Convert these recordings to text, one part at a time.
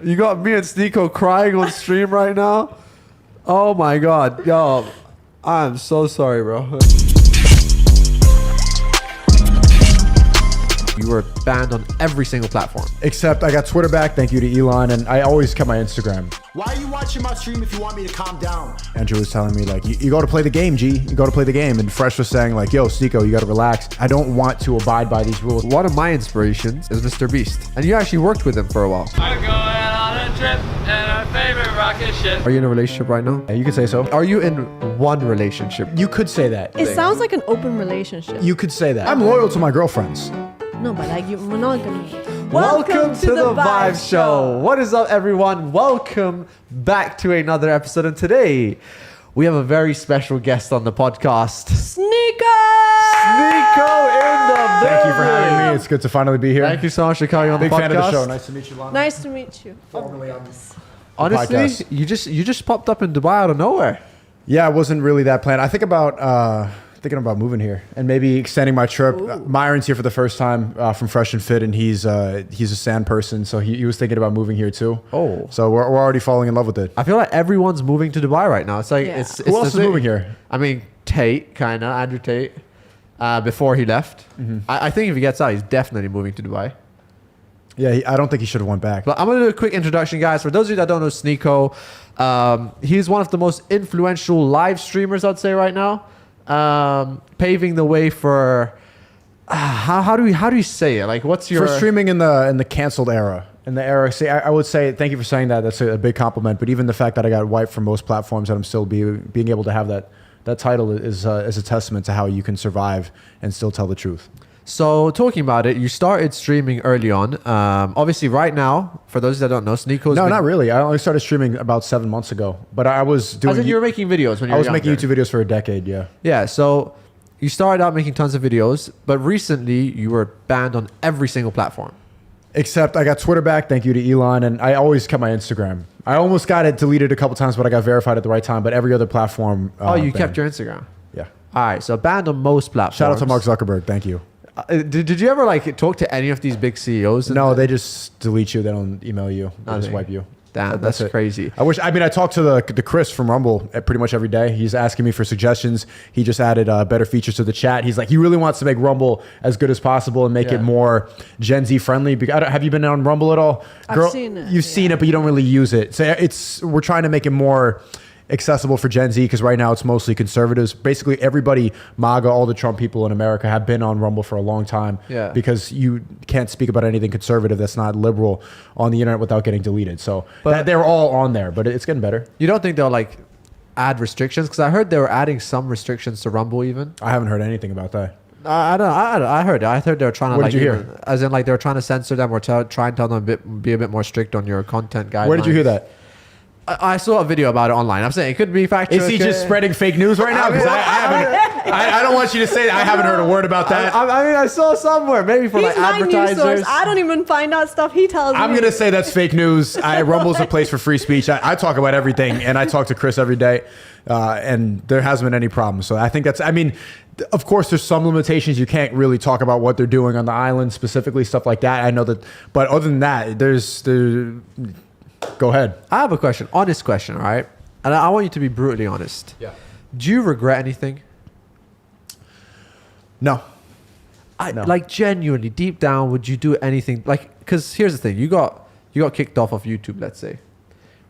You got me and SNEAKO crying on stream right now. Oh my god, yo, I'm so sorry, bro. You were banned on every single platform. Except I got Twitter back, thank you to Elon, and I always kept my Instagram. Why are you watching my stream if you want me to calm down? Andrew was telling me, like, you got to play the game, G. You got to play the game. And Fresh was saying, like, yo, SNEAKO, you got to relax. I don't want to abide by these rules. One of my inspirations is MrBeast. And you actually worked with him for a while. We're going on a trip in our favorite rocket ship. Are you in a relationship right now? Yeah, you could say so. Are you in one relationship? You could say that. It sounds like an open relationship. You could say that. I'm loyal to my girlfriends. No, but like you're monogamous. Welcome to the Vibe Show. What is up, everyone? Welcome back to another episode. And today, we have a very special guest on the podcast. SNEAKO! SNEAKO in the building. Thank you for having me. It's good to finally be here. Thank you so much for coming on Big the podcast. fan of the show. Nice to meet you, Lana. Nice to meet you. Formally on Honestly, podcast. you just popped up in Dubai out of nowhere. Yeah, it wasn't really that planned. I think about thinking about moving here and maybe extending my trip. Myron's here for the first time from Fresh and Fit, and he's a sand person, so he was thinking about moving here too. Oh, so we're already falling in love with it. I feel like everyone's moving to Dubai right now. It's like Yeah. it's Who else is the thing. moving here? I mean, Tate, kind of Andrew Tate. Before he left, I think if he gets out, he's definitely moving to Dubai. Yeah, I don't think he should have went back. But I'm gonna do a quick introduction, guys. For those of you that don't know SNEAKO, he's one of the most influential live streamers, I'd say, right now. Paving the way for how do you say it? Like, what's your for streaming in the canceled era? In the era, see, I would say thank you for saying that. That's a big compliment. But even the fact that I got wiped from most platforms, that I'm still being able to have that title is a testament to how you can survive and still tell the truth. So talking about it, you started streaming early on. Obviously, right now, for those that don't know, SNEAKO. No, not really. I only started streaming about 7 months ago. But I was doing. As in you were making videos when you were I was younger. making YouTube videos for a decade. Yeah. Yeah. So you started out making tons of videos, but recently you were banned on every single platform. Except I got Twitter back, thank you to Elon, and I always kept my Instagram. I almost got it deleted a couple times, but I got verified at the right time. But every other platform. Oh, you banned. kept your Instagram. Yeah. All right. So banned on most platforms. Shout out to Mark Zuckerberg. Thank you. Did you ever like talk to any of these big CEOs? No, they just delete you. They don't email you. They just Nothing. wipe you. Damn, that's it. crazy. I talk to the Chris from Rumble pretty much every day. He's asking me for suggestions. He just added better features to the chat. He's like, he really wants to make Rumble as good as possible and make it more Gen Z friendly. Have you been on Rumble at all? I've seen it. You've seen it, but you don't really use it. So we're trying to make it more accessible for Gen Z because right now it's mostly conservatives. Basically, everybody, MAGA, all the Trump people in America have been on Rumble for a long time. Yeah. Because you can't speak about anything conservative that's not liberal on the internet without getting deleted. So they're all on there, but it's getting better. You don't think they'll like add restrictions? Because I heard they were adding some restrictions to Rumble even. I haven't heard anything about that. I don't know. I heard they were trying to. What like, did you hear? even- as in, like they were trying to censor them or try and tell them be a bit more strict on your content guidelines. Where did you hear that? I saw a video about it online. I'm saying it could be factual. Is he just spreading fake news right now? Because I haven't. I don't want you to say that. I haven't heard a word about that. I mean, I saw somewhere maybe from like He's my news advertisers. source. I don't even find out stuff he tells me. I'm going to say that's fake news. Rumble's a place for free speech. I talk about everything, and I talk to Chris every day, and there hasn't been any problem. So I think that's, I mean, of course, there's some limitations. You can't really talk about what they're doing on the island, specifically, stuff like that. I know that, but other than that, go ahead. I have a question, honest question, all right? And I want you to be brutally honest. Yeah. Do you regret anything? No. No. Like genuinely, deep down, would you do anything? Like, because here's the thing: you got kicked off of YouTube. Let's say,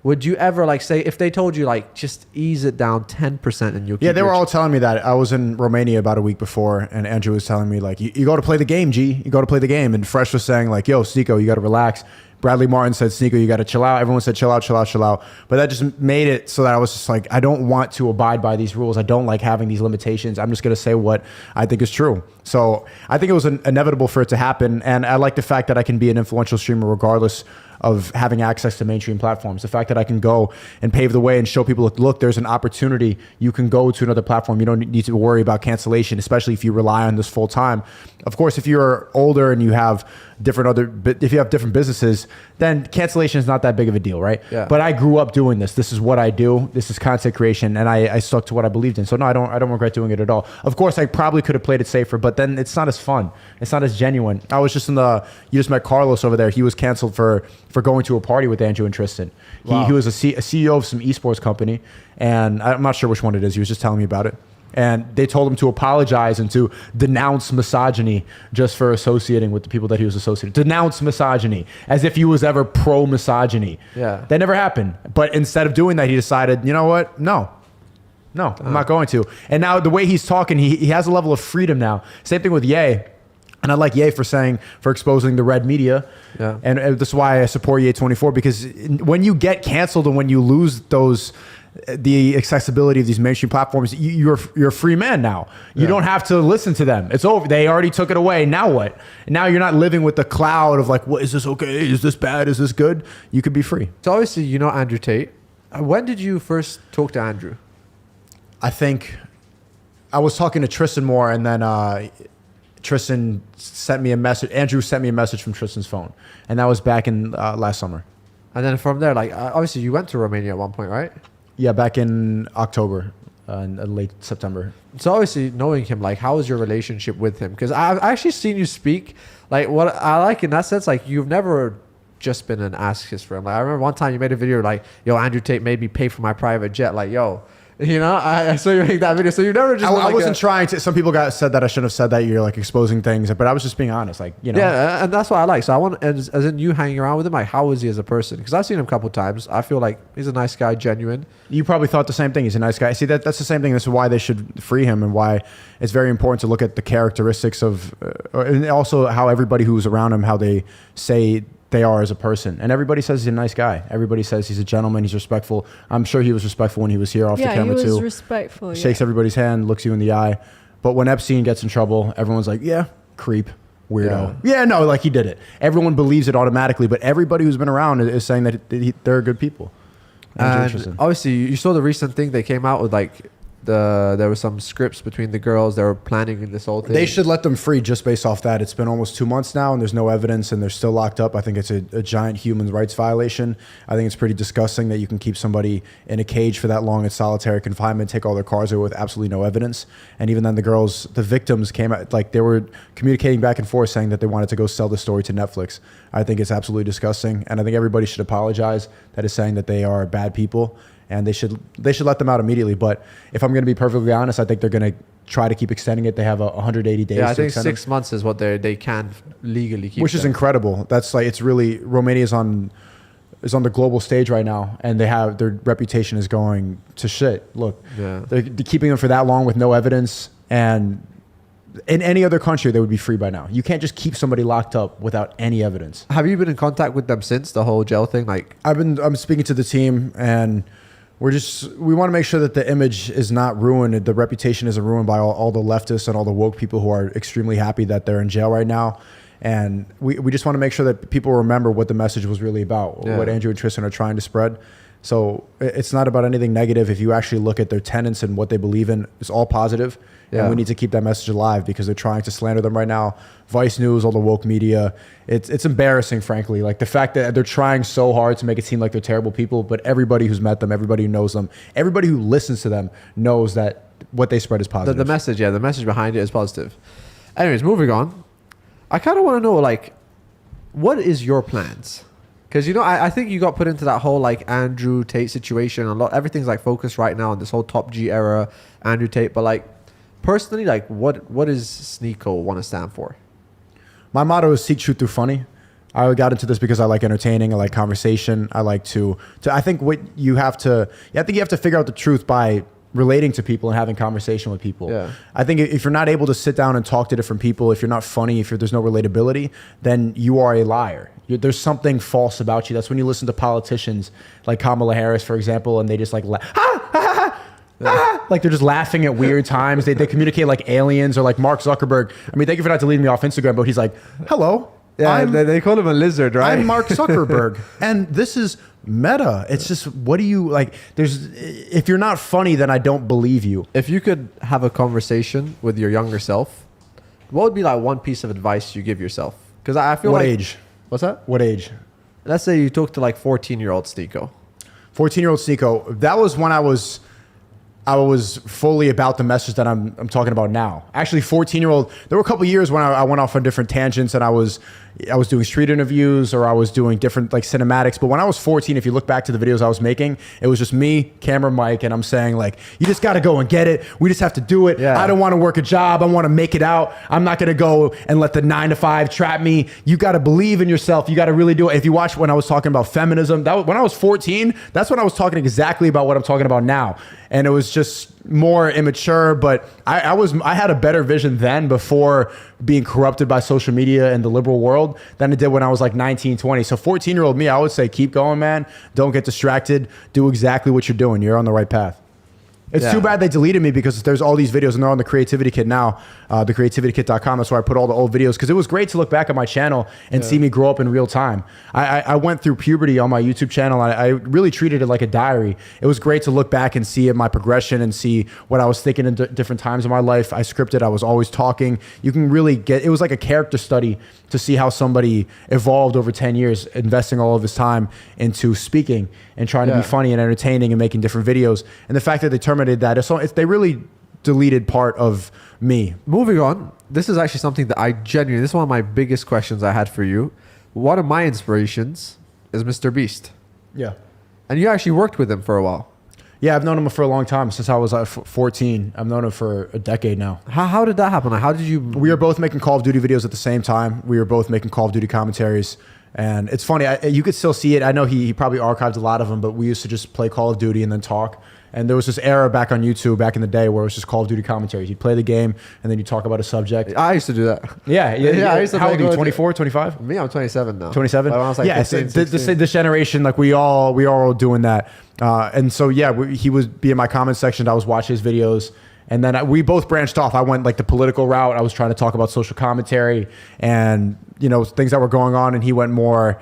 would you ever like say if they told you like just ease it down 10% and you'll? Yeah, they were all telling me that. I was in Romania about a week before, and Andrew was telling me like, you got to play the game, G. You got to play the game. And Fresh was saying like, yo, SNEAKO, you got to relax. Bradley Martin said, SNEAKO, you got to chill out. Everyone said, chill out, chill out, chill out. But that just made it so that I was just like, I don't want to abide by these rules. I don't like having these limitations. I'm just going to say what I think is true. So I think it was inevitable for it to happen. And I like the fact that I can be an influential streamer regardless of having access to mainstream platforms. The fact that I can go and pave the way and show people, look, there's an opportunity. You can go to another platform. You don't need to worry about cancellation, especially if you rely on this full time. Of course, if you're older and you have if you have different businesses, then cancellation is not that big of a deal, right? Yeah. But I grew up doing this. This is what I do. This is content creation, and I stuck to what I believed in. So no, I don't regret doing it at all. Of course, I probably could have played it safer, but then it's not as fun. It's not as genuine. I was just you just met Carlos over there. He was canceled for for going to a party with Andrew and Tristan. He was a CEO of some esports company, and I'm not sure which one it is. He was just telling me about it. And they told him to apologize and to denounce misogyny just for associating with the people that he was associating. Denounce misogyny as if he was ever pro-misogyny. Yeah. That never happened. But instead of doing that, he decided, you know what? No, I'm not going to. And now the way he's talking, he has a level of freedom now. Same thing with Ye. And I like Ye for exposing the red media. Yeah. And that's why I support Ye24, because when you get canceled and when you lose the accessibility of these mainstream platforms, you're a free man now. You don't have to listen to them. It's over. They already took it away. Now what? Now you're not living with the cloud of like, what is this okay? Is this bad? Is this good? You could be free. So obviously, you know Andrew Tate. When did you first talk to Andrew? I think I was talking to Tristan more, and then Tristan sent me a message. Andrew sent me a message from Tristan's phone, and that was back in last summer. And then from there, like obviously you went to Romania at one point, right? Yeah, back in October, late September. So obviously knowing him, like how was your relationship with him? Because I've actually seen you speak. Like what I like in that sense, like you've never just been an ass kiss for him. Like I remember one time you made a video like, yo, Andrew Tate made me pay for my private jet. Like, yo, you know, I saw you make that video. So you never just. I wasn't trying to. Some people said that I shouldn't have said that. You're like exposing things, but I was just being honest. Like, you know. Yeah, and that's what I like. So I want, as in you hanging around with him, like how is he as a person? Because I've seen him a couple of times. I feel like he's a nice guy, genuine. You probably thought the same thing. He's a nice guy. See, that's the same thing. This is why they should free him, and why it's very important to look at the characteristics of, and also how everybody who's around him, how they say they are as a person. And everybody says he's a nice guy. Everybody says he's a gentleman. He's respectful. I'm sure he was respectful when he was here off the camera too. Yeah, he was respectful. Shakes everybody's hand, looks you in the eye. But when Epstein gets in trouble, everyone's like, yeah, creep, weirdo. Yeah, no, like he did it. Everyone believes it automatically, but everybody who's been around is saying that they're good people. And obviously, you saw the recent thing they came out with, like there were some scripts between the girls. They were planning this whole thing. They should let them free just based off that. It's been almost 2 months now, and there's no evidence, and they're still locked up. I think it's a giant human rights violation. I think it's pretty disgusting that you can keep somebody in a cage for that long in solitary confinement, take all their cars away with absolutely no evidence. And even then, the victims came out, like they were communicating back and forth saying that they wanted to go sell the story to Netflix. I think it's absolutely disgusting, and I think everybody should apologize that is saying that they are bad people. And they should let them out immediately. But if I'm going to be perfectly honest, I think they're going to try to keep extending it. They have 180 days. Yeah, I think 6 months is what they can legally keep. Which is incredible. That's like, it's really, Romania is on the global stage right now, and their reputation is going to shit. Look, they're keeping them for that long with no evidence, and in any other country they would be free by now. You can't just keep somebody locked up without any evidence. Have you been in contact with them since the whole jail thing? Like, I'm speaking to the team, and we want to make sure that the image is not ruined. The reputation isn't ruined by all the leftists and all the woke people who are extremely happy that they're in jail right now. And we just want to make sure that people remember what the message was really about, what Andrew and Tristan are trying to spread. So it's not about anything negative. If you actually look at their tenets and what they believe in, it's all positive. And we need to keep that message alive because they're trying to slander them right now. Vice News, all the woke media. It's embarrassing, frankly. Like the fact that they're trying so hard to make it seem like they're terrible people, but everybody who's met them, everybody who knows them, everybody who listens to them knows that what they spread is positive. The message, the message behind it is positive. Anyways, moving on. I kind of want to know, like, what is your plans? Because, you know, I think you got put into that whole, like, Andrew Tate situation. Everything's, like, focused right now on this whole Top G era, Andrew Tate. But, like, personally, like, what does SNEAKO want to stand for? My motto is seek truth through funny. I got into this because I like entertaining. I like conversation. I like to I think what you have to figure out the truth by relating to people and having conversation with people. Yeah. I think if you're not able to sit down and talk to different people, if you're not funny, if there's no relatability, then you are a liar. There's something false about you. That's when you listen to politicians like Kamala Harris, for example, and they just like, like they're just laughing at weird times. They communicate like aliens, or like Mark Zuckerberg. I mean, thank you for not deleting me off Instagram, but he's like, hello. Yeah, they call him a lizard, right? I'm Mark Zuckerberg, and this is Meta. It's just, what do you like? If you're not funny, then I don't believe you. If you could have a conversation with your younger self, what would be like one piece of advice you give yourself? Because I feel what like... age? What's that? What age? Let's say you talk to like 14-year-old SNEAKO. 14-year-old SNEAKO. That was when I was I was fully about the message that I'm talking about now. Actually, 14-year-old, there were a couple of years when I went off on different tangents and I was doing street interviews or I was doing different like cinematics. But when I was 14, if you look back to the videos I was making, it was just me, camera, mic, and I'm saying like, you just got to go and get it. We just have to do it. Yeah. I don't want to work a job. I want to make it out. I'm not going to go and let the 9 to 5 trap me. You got to believe in yourself. You got to really do it. If you watch when I was talking about feminism, when I was 14, that's when I was talking exactly about what I'm talking about now. And it was just more immature, but I had a better vision then before being corrupted by social media and the liberal world than I did when I was like 19, 20. So 14-year-old me, I would say, keep going, man. Don't get distracted. Do exactly what you're doing. You're on the right path. It's too bad they deleted me because there's all these videos and they're on the Creativity Kit now, thecreativitykit.com. That's where I put all the old videos because it was great to look back at my channel and see me grow up in real time. I went through puberty on my YouTube channel. I really treated it like a diary. It was great to look back and see my progression and see what I was thinking in different times of my life. I scripted. I was always talking. You can really get, it was like a character study to see how somebody evolved over 10 years, investing all of his time into speaking and trying to be funny and entertaining and making different videos. And the fact that they terminated that, they really deleted part of me. Moving on, this is actually something that this is one of my biggest questions I had for you. One of my inspirations is MrBeast. Yeah. And you actually worked with him for a while. Yeah, I've known him for a long time, since I was 14. I've known him for a decade now. How did that happen? How did you... We were both making Call of Duty videos at the same time. We were both making Call of Duty commentaries. And it's funny, you could still see it. I know he probably archived a lot of them, but we used to just play Call of Duty and then talk. And there was this era back on YouTube back in the day where it was just Call of Duty commentaries. You'd play the game and then you talk about a subject. I used to do that. Yeah. I used to How play old are you, Call of 24, 25? Me, I'm 27 now. 27? When I was like yeah, 15, this generation, like we all doing that. And so, yeah, he would be in my comment section. I was watching his videos. And then we both branched off. I went like the political route. I was trying to talk about social commentary and, things that were going on. And he went more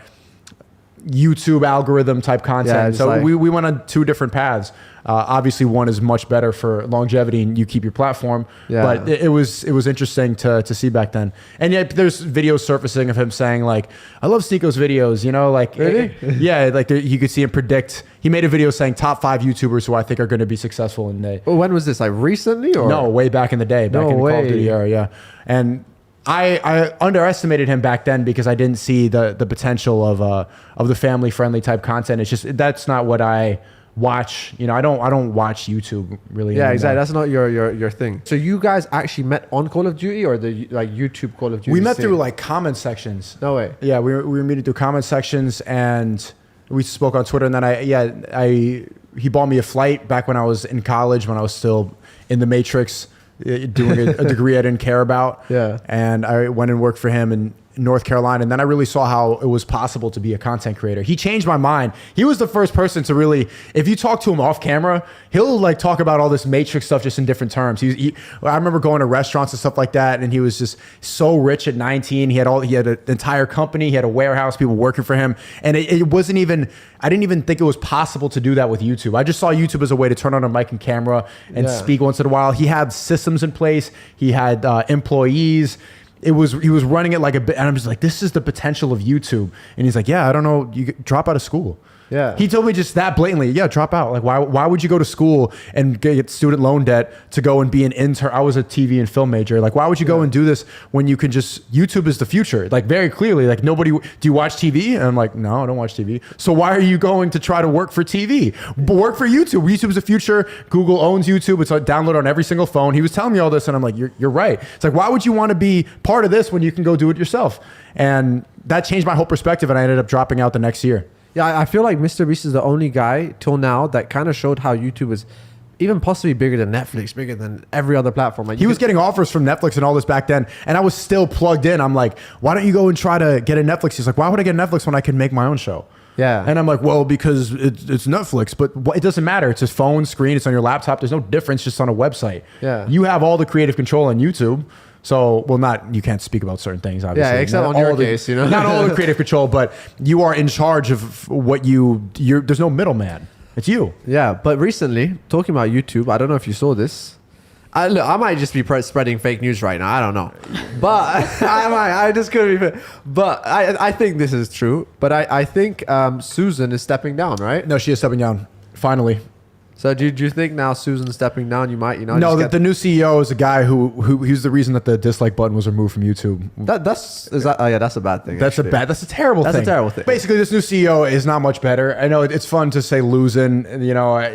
YouTube algorithm type content. Yeah, so we went on two different paths. Obviously, one is much better for longevity and you keep your platform. Yeah. But it was interesting to see back then. And yet there's videos surfacing of him saying like, I love SNEAKO's videos, like, really? Yeah, like you could see him predict. He made a video saying top 5 YouTubers who I think are going to be successful in the... Well, when was this? Like recently or? No, way back in the day, back in the Call of Duty era, yeah. And I underestimated him back then because I didn't see the potential of the family friendly type content. It's just that's not what I watch. I don't watch YouTube really. Yeah, anymore. exactly. That's not your thing. So you guys actually met on Call of Duty or the like YouTube Call of Duty? We met scene? through like comment sections. No way. Yeah, we were meeting through comment sections and we spoke on Twitter. And then he bought me a flight back when I was in college when I was still in the Matrix. Doing a degree I didn't care about. Yeah. And I went and worked for him in North Carolina. And then I really saw how it was possible to be a content creator. He changed my mind. He was the first person to really, if you talk to him off camera, he'll like talk about all this Matrix stuff just in different terms. I remember going to restaurants and stuff like that. And he was just so rich at 19. He had an entire company. He had a warehouse, people working for him. And it wasn't even, I didn't even think it was possible to do that with YouTube. I just saw YouTube as a way to turn on a mic and camera and speak once in a while. He had systems in place. He had employees. He was running it like a bit, and I'm just like, this is the potential of YouTube. And he's like, yeah, I don't know, you drop out of school. Yeah. He told me just that blatantly, yeah, drop out. Like, why would you go to school and get student loan debt to go and be an intern? I was a TV and film major. Like, why would you go and do this when you can just, YouTube is the future. Like, very clearly, like nobody, do you watch TV? And I'm like, no, I don't watch TV. So why are you going to try to work for TV? But work for YouTube. YouTube is the future. Google owns YouTube. It's downloaded on every single phone. He was telling me all this and I'm like, you're right. It's like, why would you want to be part of this when you can go do it yourself? And that changed my whole perspective and I ended up dropping out the next year. Yeah, I feel like MrBeast is the only guy till now that kind of showed how YouTube is even possibly bigger than Netflix, bigger than every other platform. Like he was getting offers from Netflix and all this back then, and I was still plugged in. I'm like, why don't you go and try to get a Netflix? He's like, why would I get Netflix when I can make my own show? Yeah. And I'm like, well, because it's Netflix, but it doesn't matter. It's a phone screen. It's on your laptop. There's no difference just on a website. Yeah. You have all the creative control on YouTube. So, well, you can't speak about certain things, obviously. Yeah, except not on your all case, Not all the creative control, but you are in charge of what there's no middleman. It's you. Yeah, but recently, talking about YouTube, I don't know if you saw this. I might just be spreading fake news right now. I don't know. But I just couldn't be. But I think this is true. But I think Susan is stepping down, right? No, she is stepping down. Finally. So do you think now Susan's stepping down? You might, No, just the new CEO is a guy who he's the reason that the dislike button was removed from YouTube. that's a bad thing. That's actually. that's a terrible thing. That's a terrible thing. Basically, this new CEO is not much better. I know it's fun to say losing.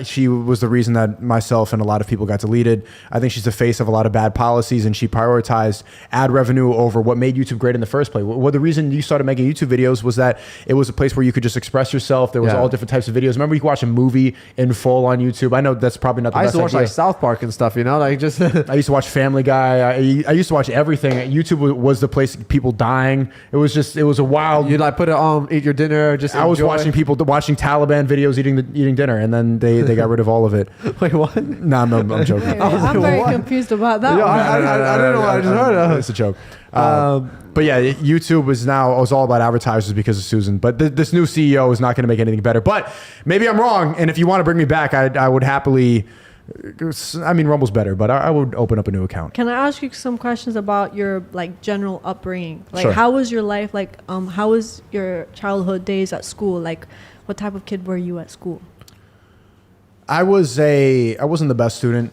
She was the reason that myself and a lot of people got deleted. I think she's the face of a lot of bad policies, and she prioritized ad revenue over what made YouTube great in the first place. Well, the reason you started making YouTube videos was that it was a place where you could just express yourself. There was all different types of videos. Remember, you could watch a movie in full on YouTube. I know that's probably not the I best used to watch idea. like South Park and stuff, like just. I used to watch Family Guy. I used to watch everything. YouTube was the place, people dying. It was a wild. You like put it on, eat your dinner, just. I was enjoy. watching people watching Taliban videos eating dinner, and then they got rid of all of it. Wait, what? No, I'm joking. Wait, I'm very What? confused about that Yeah, one. I don't know what I just heard. It's a joke. But yeah, YouTube was all about advertisers because of Susan. But this new CEO is not going to make anything better. But maybe I'm wrong, and if you want to bring me back, I would happily. I mean, Rumble's better, but I would open up a new account. Can I ask you some questions about your like general upbringing? Like, Sure. how was your life? Like, how was your childhood days at school? Like, what type of kid were you at school? I wasn't the best student.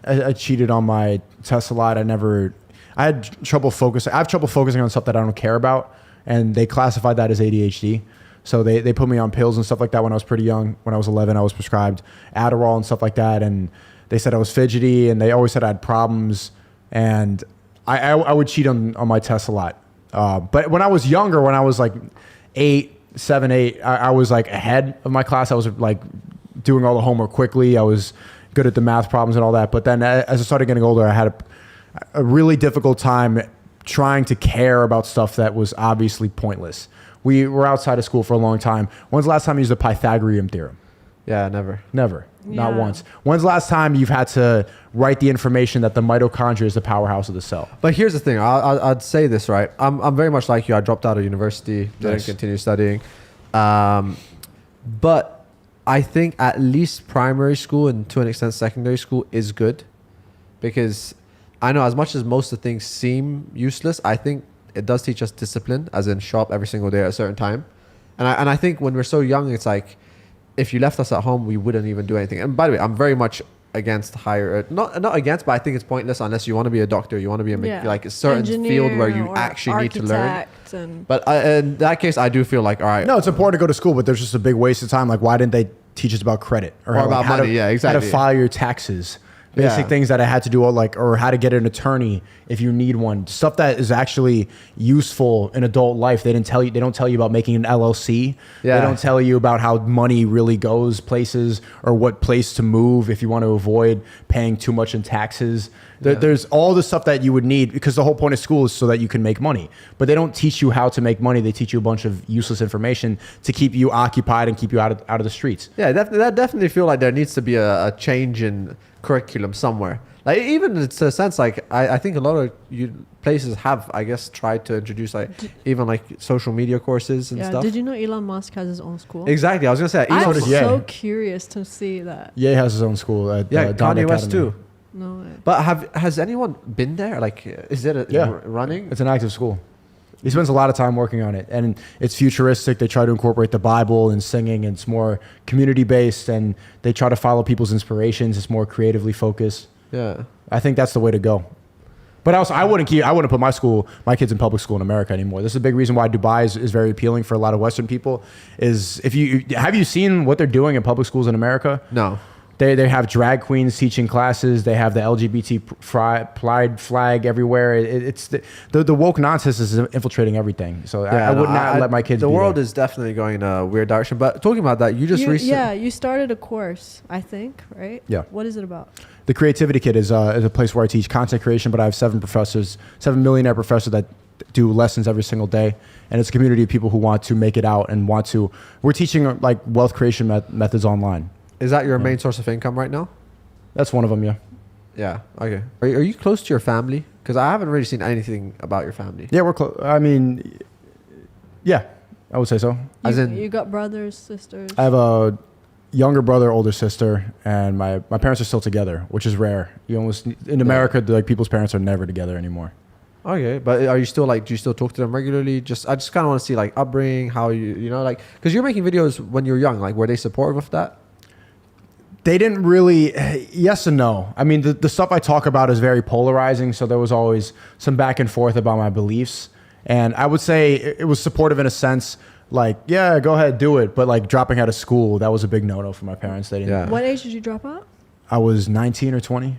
I cheated on my tests a lot. I had trouble focusing. I have trouble focusing on stuff that I don't care about, and they classified that as ADHD. So they put me on pills and stuff like that when I was pretty young. When I was 11, I was prescribed Adderall and stuff like that, and they said I was fidgety, and they always said I had problems, and I would cheat on my tests a lot. But when I was younger, when I was like 7, 8, I was like ahead of my class. I was like doing all the homework quickly. I was good at the math problems and all that. But then as I started getting older, I had a really difficult time trying to care about stuff that was obviously pointless. We were outside of school for a long time. When's the last time you used the Pythagorean theorem? Yeah, never. Never. Not Yeah. once. When's the last time you've had to write the information that the mitochondria is the powerhouse of the cell? But here's the thing. I'd say this, right? I'm very much like you. I dropped out of university, didn't Nice. continue studying. But I think at least primary school and to an extent secondary school is good, because I know as much as most of the things seem useless, I think it does teach us discipline, as in show up every single day at a certain time. And I think when we're so young, it's like if you left us at home, we wouldn't even do anything. And by the way, I'm very much against higher, not against, but I think it's pointless unless you want to be a doctor, you want to be like a certain Engineer field where you or actually need to learn. architect and- But in that case, I do feel like, all right. No, it's important to go to school, but there's just a big waste of time. Like, why didn't they teach us about credit Or about how money? Yeah, exactly. How to file your taxes. Basic Yeah. things that I had to do, or how to get an attorney if you need one. Stuff that is actually useful in adult life. They don't tell you about making an LLC. Yeah. They don't tell you about how money really goes places, or what place to move if you want to avoid paying too much in taxes. There's all the stuff that you would need, because the whole point of school is so that you can make money. But they don't teach you how to make money. They teach you a bunch of useless information to keep you occupied and keep you out of the streets. Yeah, that definitely feel like there needs to be a change in curriculum somewhere. Like even it's a sense like I think a lot of places have, I guess, tried to introduce like even like social media courses and yeah. stuff. Did you know Elon Musk has his own school? Exactly. I was gonna say I'm Elon does Ye. so curious to see that. Ye has his own school at Dawn Kanye West Academy. too. No way. But has anyone been there? Like, is it running? It's an active school. He spends a lot of time working on it, and it's futuristic. They try to incorporate the Bible and singing, and it's more community based, and they try to follow people's inspirations. It's more creatively focused. Yeah. I think that's the way to go. But also, I wouldn't put my kids in public school in America anymore. This is a big reason why Dubai is very appealing for a lot of Western people. Is have you seen what they're doing in public schools in America? No. They have drag queens teaching classes. They have the LGBT pride flag everywhere. It's the woke nonsense is infiltrating everything. So I would not let my kids. The be world there. is definitely going in a weird direction. But talking about that, you just recently. Yeah, you started a course, I think, right? Yeah. What is it about? The Creativity Kit is a place where I teach content creation, but I have 7 millionaire professors that do lessons every single day, and it's a community of people who want to make it out and we're teaching like wealth creation methods online. Is that your main source of income right now? That's one of them, yeah. Yeah. Okay. Are you close to your family? Because I haven't really seen anything about your family. Yeah, we're close. I mean, yeah, I would say so. As in- You got brothers, sisters. I have a younger brother, older sister, and my parents are still together, which is rare. In America, like people's parents are never together anymore. Okay, but are you still do you still talk to them regularly? I just kind of want to see like upbringing, how because you're making videos when you're young. Like, were they supportive of that? They didn't really, yes and no. I mean, the stuff I talk about is very polarizing. So there was always some back and forth about my beliefs. And I would say it was supportive in a sense, like, yeah, go ahead, do it. But like dropping out of school, that was a big no-no for my parents. They didn't. Yeah. What age did you drop out? I was 19 or 20.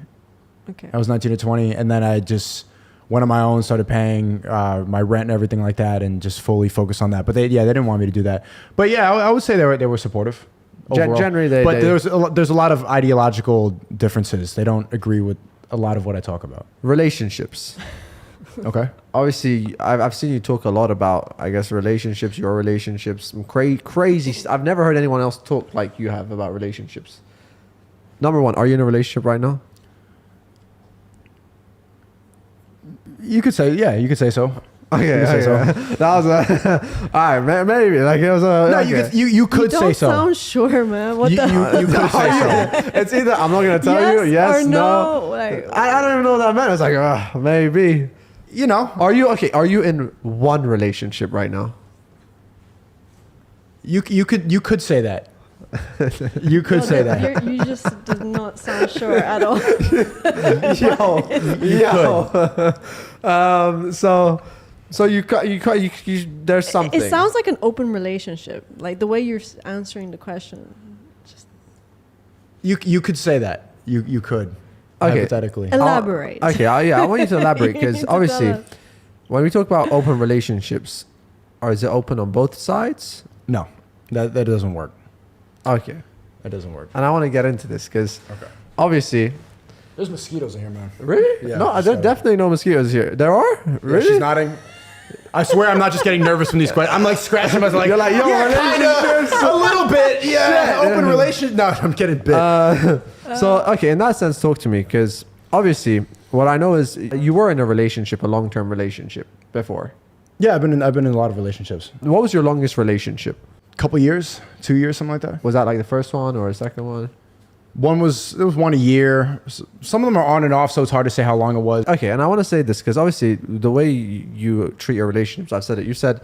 Okay. I was 19 or 20. And then I just went on my own, started paying my rent and everything like that, and just fully focused on that. But they didn't want me to do that. But yeah, I would say they were supportive. Generally, but there's a lot of ideological differences. They don't agree with a lot of what I talk about. Relationships. Okay. Obviously, I've seen you talk a lot about, I guess, relationships, your relationships, some crazy. I've never heard anyone else talk like you have about relationships. Number one, are you in a relationship right now? You could say, yeah, you could say so. Okay, you could say so. That was all right. Maybe like it was a. No, okay. you could you say so. don't sound sure, man. What the hell? You could say so. It's either I'm not gonna tell you yes, or no. Like, I don't even know what that meant. It's like maybe. You know, Are you okay? Are you in one relationship right now? you could say that. You could say that. You just did not sound sure at all. Yo. So you there's something. It sounds like an open relationship, like the way you're answering the question. Just You could say that. You could. Okay. Hypothetically. elaborate. Okay, I want you to elaborate You because need to obviously, tell us. when we talk about open relationships, or is it open on both sides? No, that doesn't work. Okay, That doesn't work. and I want to get into this because Okay. obviously, There's mosquitoes in here, man. really, Yeah, no, just there gotta- definitely no mosquitoes here. There are Yeah, really. she's nodding. I swear I'm not just getting nervous from these questions. I'm like scratching myself like, You're like, yo, yeah, relationships. kinda, a little bit. Yeah, Shit. open relationship. No, I'm kidding. Bit. So okay, in that sense, talk to me because obviously, what I know is you were in a relationship, a long-term relationship before. Yeah, I've been in a lot of relationships. What was your longest relationship? Couple years, 2 years, something like that. Was that like the first one or the second one? There was one a year. Some of them are on and off, so it's hard to say how long it was. Okay, and I want to say this because obviously the way you treat your relationships, I've said it. You said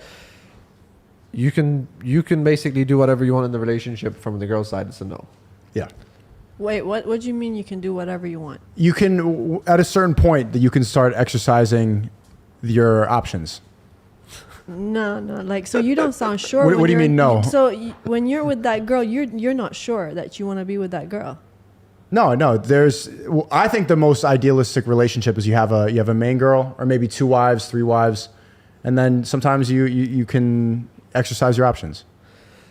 you can basically do whatever you want in the relationship. From the girl's side, it's a no. Yeah. Wait, what do you mean you can do whatever you want? You can, at a certain point, that you can start exercising your options. No, like, so you don't sound sure. What do you mean, no? So when you're with that girl, you're not sure that you want to be with that girl. No. I think the most idealistic relationship is you have a main girl, or maybe 2 wives, 3 wives, and then sometimes you can exercise your options.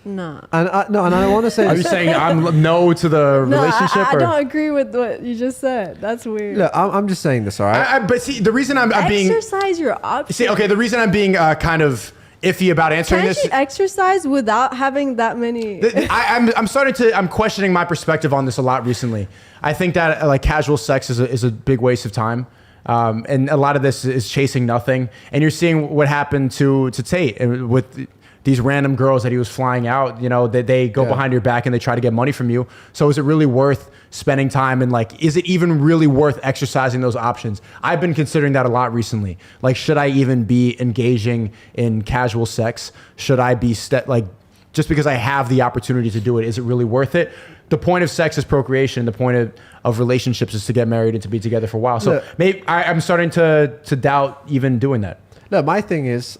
No. And I want to say, Are you saying I'm no to the No, relationship? I or? don't agree with what you just said. That's weird. look, I'm just saying this, all right? But see, the reason I'm being Exercise your options. see, okay, the reason I'm being kind of iffy about answering Can't this. you exercise without having that many? I'm questioning my perspective on this a lot recently. I think that like casual sex is a big waste of time. And a lot of this is chasing nothing. And you're seeing what happened to Tate and with these random girls that he was flying out, they go behind your back and they try to get money from you. So is it really worth spending time and like, is it even really worth exercising those options? I've been considering that a lot recently. Like, should I even be engaging in casual sex? Should I be just because I have the opportunity to do it, is it really worth it? The point of sex is procreation. The point of relationships is to get married and to be together for a while. So Look, maybe I'm starting to doubt even doing that. Look, my thing is,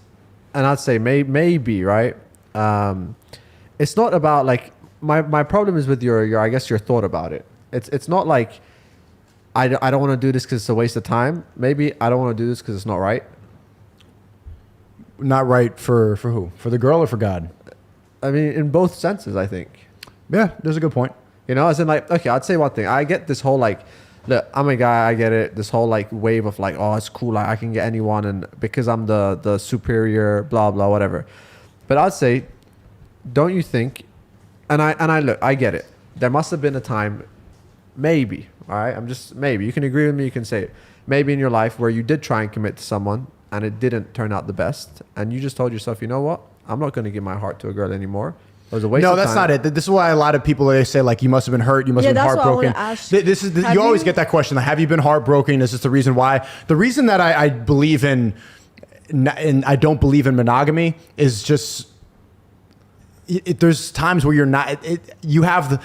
and I'd say maybe, right? It's not about like my problem is with your I guess your thought about it. It's not like I don't want to do this because it's a waste of time. Maybe I don't want to do this because it's not right. Not right for who? For the girl or for God? I mean, in both senses, I think. Yeah, there's a good point. As in like, okay, I'd say one thing. I get this whole like, look, I'm a guy, I get it. This whole like wave of like, oh, it's cool. Like, I can get anyone. And because I'm the superior, blah, blah, whatever. But I'd say, don't you think, and I look, I get it. There must have been a time, maybe, all right? Maybe. You can agree with me, you can say it. Maybe in your life where you did try and commit to someone and it didn't turn out the best. And you just told yourself, you know what? I'm not going to give my heart to a girl anymore. It was a waste of time. No, that's not it. This is why a lot of people, they say like, you must have been hurt. You must have been that's what I heartbroken. wanna ask. This is Have you always you- get that question. Like, have you been heartbroken? Is this the reason why? The reason that I believe in I don't believe in monogamy is just there's times where you're not. You have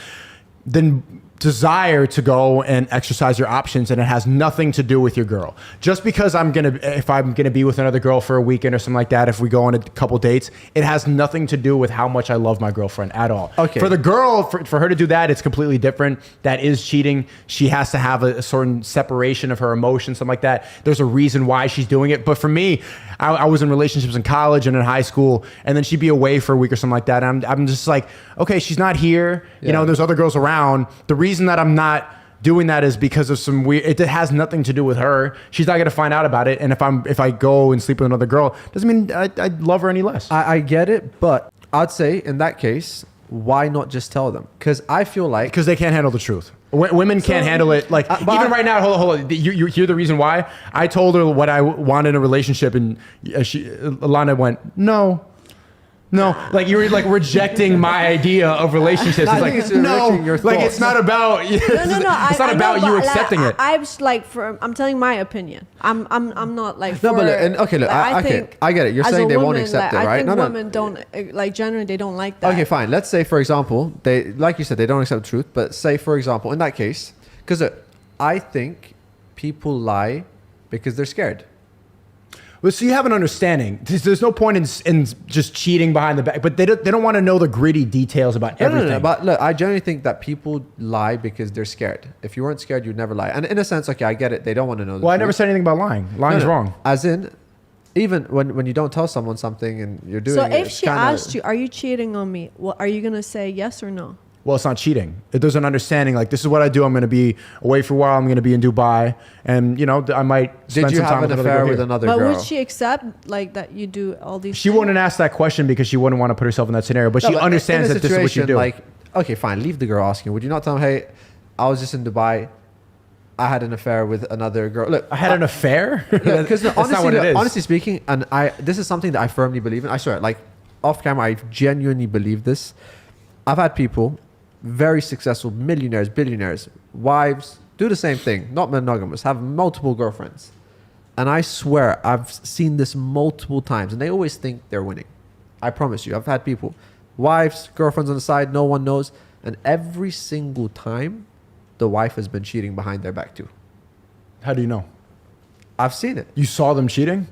then desire to go and exercise your options, and it has nothing to do with your girl. Just because if I'm gonna be with another girl for a weekend or something like that, if we go on a couple dates, it has nothing to do with how much I love my girlfriend at all. Okay. For the girl, for her to do that, it's completely different. That is cheating. She has to have a certain separation of her emotions, something like that. There's a reason why she's doing it. But for me, I was in relationships in college and in high school, and then she'd be away for a week or something like that. And I'm just like, okay, she's not here. You know, there's other girls around. The reason that I'm not doing that is because of some weird, it has nothing to do with her. She's not going to find out about it. And if I go and sleep with another girl, doesn't mean I love her any less. I get it, but I'd say in that case, why not just tell them? Because I feel like because they can't handle the truth. Women can't handle it. Like even right now, hold on. You hear the reason why? I told her what I wanted in a relationship, and Alana went, no. Like you were like rejecting my idea of relationships. I It's think like it's enriching your like it's thoughts. not about. No. It's not about you accepting it. I was like, I'm telling my opinion. I'm not like. No, for, but and okay, look, like, I get it. You're as saying a they won't woman, accept like, it, right? I think women don't like generally they don't like that. Okay, fine. Let's say, for example, they, like you said, they don't accept the truth. But say, for example, in that case, because I think people lie because they're scared. Well, so you have an understanding. There's no point in just cheating behind the back, but they don't want to know the gritty details about everything. No. But look, I generally think that people lie because they're scared. If you weren't scared, you'd never lie. And in a sense, okay, I get it. They don't want to know the Well, I truth. never said anything about lying. Lying's wrong. As in, even when you don't tell someone something and you're doing So it, if it's she kinda- asked you, "Are you cheating on me?" Well, are you gonna say yes or no? Well, it's not cheating. There's an understanding. Like, this is what I do. I'm going to be away for a while. I'm going to be in Dubai, and I might spend Did you some time have an with another affair girl with here. another But girl? would she accept like that you do all these? She things? wouldn't ask that question because she wouldn't want to put herself in that scenario. But No, she but understands in a that this is what you situation, do. Like, okay, fine. Leave the girl asking. Would you not tell them, hey, I was just in Dubai. I had an affair with another girl. Look, I had an affair. Because That's not what it is. honestly speaking, and this is something that I firmly believe in. I swear, like off camera, I genuinely believe this. I've had people, very successful millionaires, billionaires, wives, do the same thing, not monogamous, have multiple girlfriends. And I swear, I've seen this multiple times, and they always think they're winning. I promise you, I've had people, wives, girlfriends on the side, no one knows. And every single time, the wife has been cheating behind their back too. How do you know? I've seen it. You saw them cheating?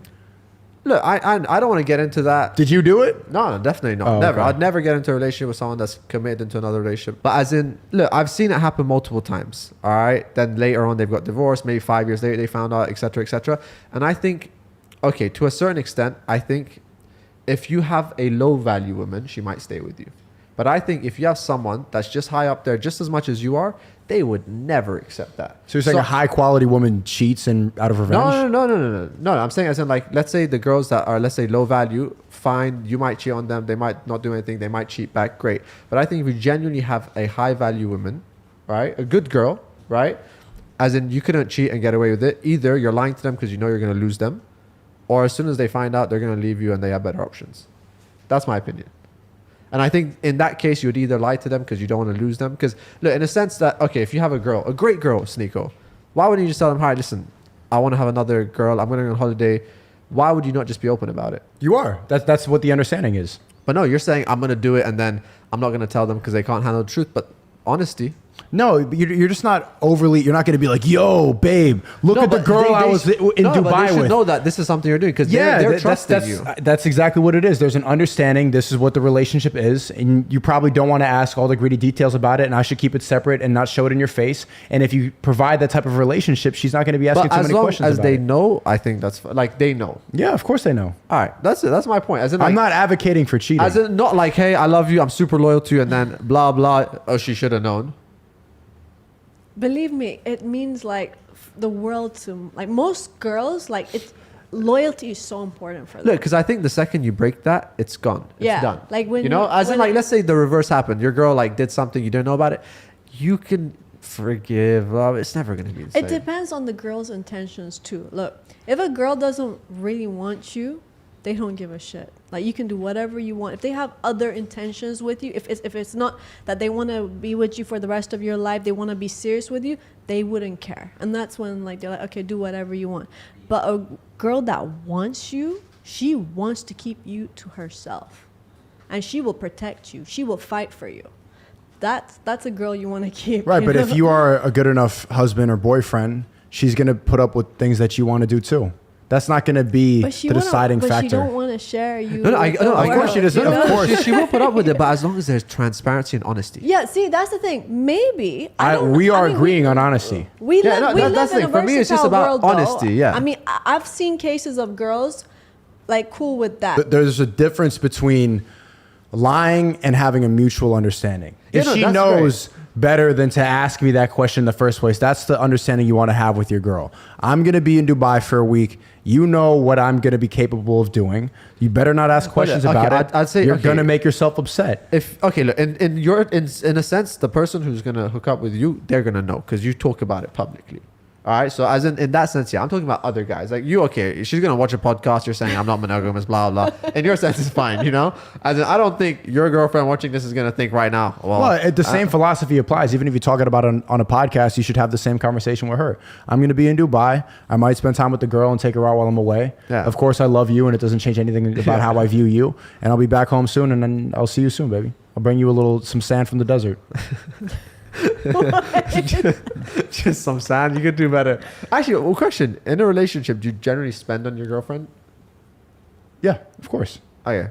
Look, I don't want to get into that. Did you do it? No, definitely not. Oh, Never. okay. I'd never get into a relationship with someone that's committed into another relationship. But as in, look, I've seen it happen multiple times. All right. Then later on, they've got divorced. Maybe 5 years later, they found out, etc., etc. And I think, okay, to a certain extent, I think if you have a low value woman, she might stay with you. But I think if you have someone that's just high up there, just as much as you are, they would never accept that. So you're saying a high quality woman cheats out of revenge? No. I'm saying as in, like, let's say the girls that are, let's say, low value, fine, you might cheat on them. They might not do anything. They might cheat back. Great. But I think if you genuinely have a high value woman, right? A good girl, right? As in, you couldn't cheat and get away with it. Either you're lying to them because you know you're going to lose them, or as soon as they find out, they're going to leave you and they have better options. That's my opinion. And I think in that case, you would either lie to them because you don't want to lose them. Because, look, in a sense that, okay, if you have a girl, a great girl, SNEAKO, why wouldn't you just tell them, hi, listen, I want to have another girl. I'm going to go on holiday. Why would you not just be open about it? You are. That's what the understanding is. But no, you're saying I'm going to do it and then I'm not going to tell them because they can't handle the truth. But honesty. No, you're just not overly. You're not going to be like, "Yo, babe, look at the but girl I they was in but Dubai they should with." know that this is something you're doing because Yeah, they're trusting you. that's exactly what it is. There's an understanding. This is what the relationship is, and you probably don't want to ask all the gritty details about it. And I should keep it separate and not show it in your face. And if you provide that type of relationship, she's not going to be asking But too as many long questions as about they it. know, I think that's like they know. Yeah, of course they know. All right, that's it. That's my point. As in, like, I'm not advocating for cheating. as in, not like, hey, I love you, I'm super loyal to you, and then blah blah. Oh, she should have known. Believe me, it means like the world to like most girls. Like it's loyalty is so important for them. Look, because I think the second you break that, it's gone. It's Yeah, done. like when you know, you- as in, when like, it- let's say the reverse happened. Your girl like did something you didn't know about it. You can forgive. It's never gonna be the same. It depends on the girl's intentions too. Look, if a girl doesn't really want you, they don't give a shit. Like you can do whatever you want. If they have other intentions with you, if it's not that they want to be with you for the rest of your life, they want to be serious with you, they wouldn't care. And that's when like they're like, okay, do whatever you want. But a girl that wants you, she wants to keep you to herself, and she will protect you. She will fight for you. that's a girl you want to keep. Right, you but know? if you are a good enough husband or boyfriend, she's gonna put up with things that you want to do too. That's not gonna be the deciding but factor. she don't want to share you. No, with the of course she world, doesn't. you know? Of course, she will put up with it, but as long as there's transparency and honesty. Yeah, see, that's the thing. Maybe We are agreeing on honesty. We Yeah, live, no, we that's live the in a thing. For me, it's just versatile about world, though. honesty, yeah. I mean, I've seen cases of girls like cool with that. But there's a difference between lying and having a mutual understanding. Yeah, If no, she that's knows better than to ask me that question in the first place, that's the understanding you want to have with your girl. I'm going to be in Dubai for a week. You know what I'm going to be capable of doing. You better not ask questions okay, about it. I'd say, you're okay. going to make yourself upset. If okay, look, in a sense, the person who's gonna hook up with you, they're gonna know because you talk about it publicly. All right, so as in that sense, yeah, I'm talking about other guys like you. Okay, she's gonna watch a podcast. You're saying I'm not monogamous, blah blah. In your sense, it's fine, you know. As in, I don't think your girlfriend watching this is gonna think right now. The same philosophy applies. Even if you talk about it on a podcast, you should have the same conversation with her. I'm going to be in Dubai. I might spend time with the girl and take her out while I'm away. Yeah. Of course, I love you, and it doesn't change anything about how I view you. And I'll be back home soon, and then I'll see you soon, baby. I'll bring you some sand from the desert. Just some sand. You could do better. Actually, a question: in a relationship, do you generally spend on your girlfriend? Yeah, of course. Okay.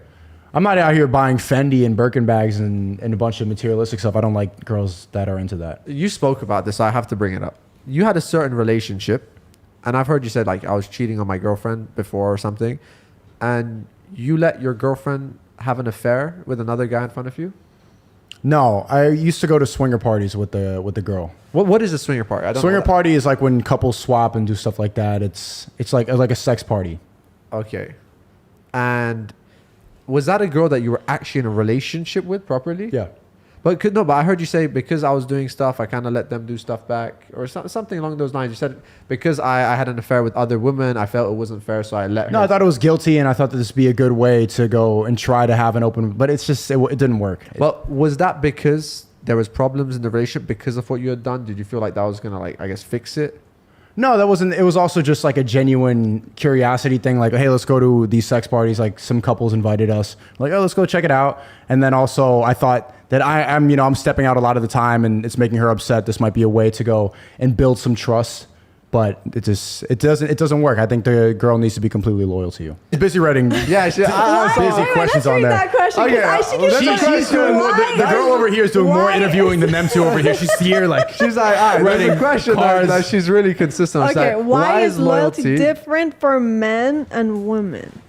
I'm not out here buying Fendi and Birkin bags and a bunch of materialistic stuff. I don't like girls that are into that. You spoke about this, so I have to bring it up. You had a certain relationship, and I've heard you said like I was cheating on my girlfriend before or something, and you let your girlfriend have an affair with another guy in front of you. No, I used to go to swinger parties with the girl. What is a swinger party? I don't Swinger know that. party is like when couples swap and do stuff like that. It's like a sex party. Okay. And was that a girl that you were actually in a relationship with properly? Yeah. But I heard you say because I was doing stuff, I kind of let them do stuff back or something along those lines. You said because I had an affair with other women, I felt it wasn't fair, so I let her. No, I thought it was guilty, and I thought that this would be a good way to go and try to have an open. But it's just it didn't work. Well, was that because there was problems in the relationship because of what you had done? Did you feel like that was gonna fix it? No, that wasn't. It was also just like a genuine curiosity thing. Like, hey, let's go to these sex parties. Like some couples invited us. Like, oh, let's go check it out. And then also, I thought that I'm stepping out a lot of the time, and it's making her upset. This might be a way to go and build some trust. But it doesn't work. I think the girl needs to be completely loyal to you. She's busy writing. Yeah, busy questions on there. That question, 'cause She's doing more. The girl over here is doing more interviewing than them two over here. She's here like she's like, all right, there's a question that she's really consistent on. Okay, Like, why is loyalty different for men and women?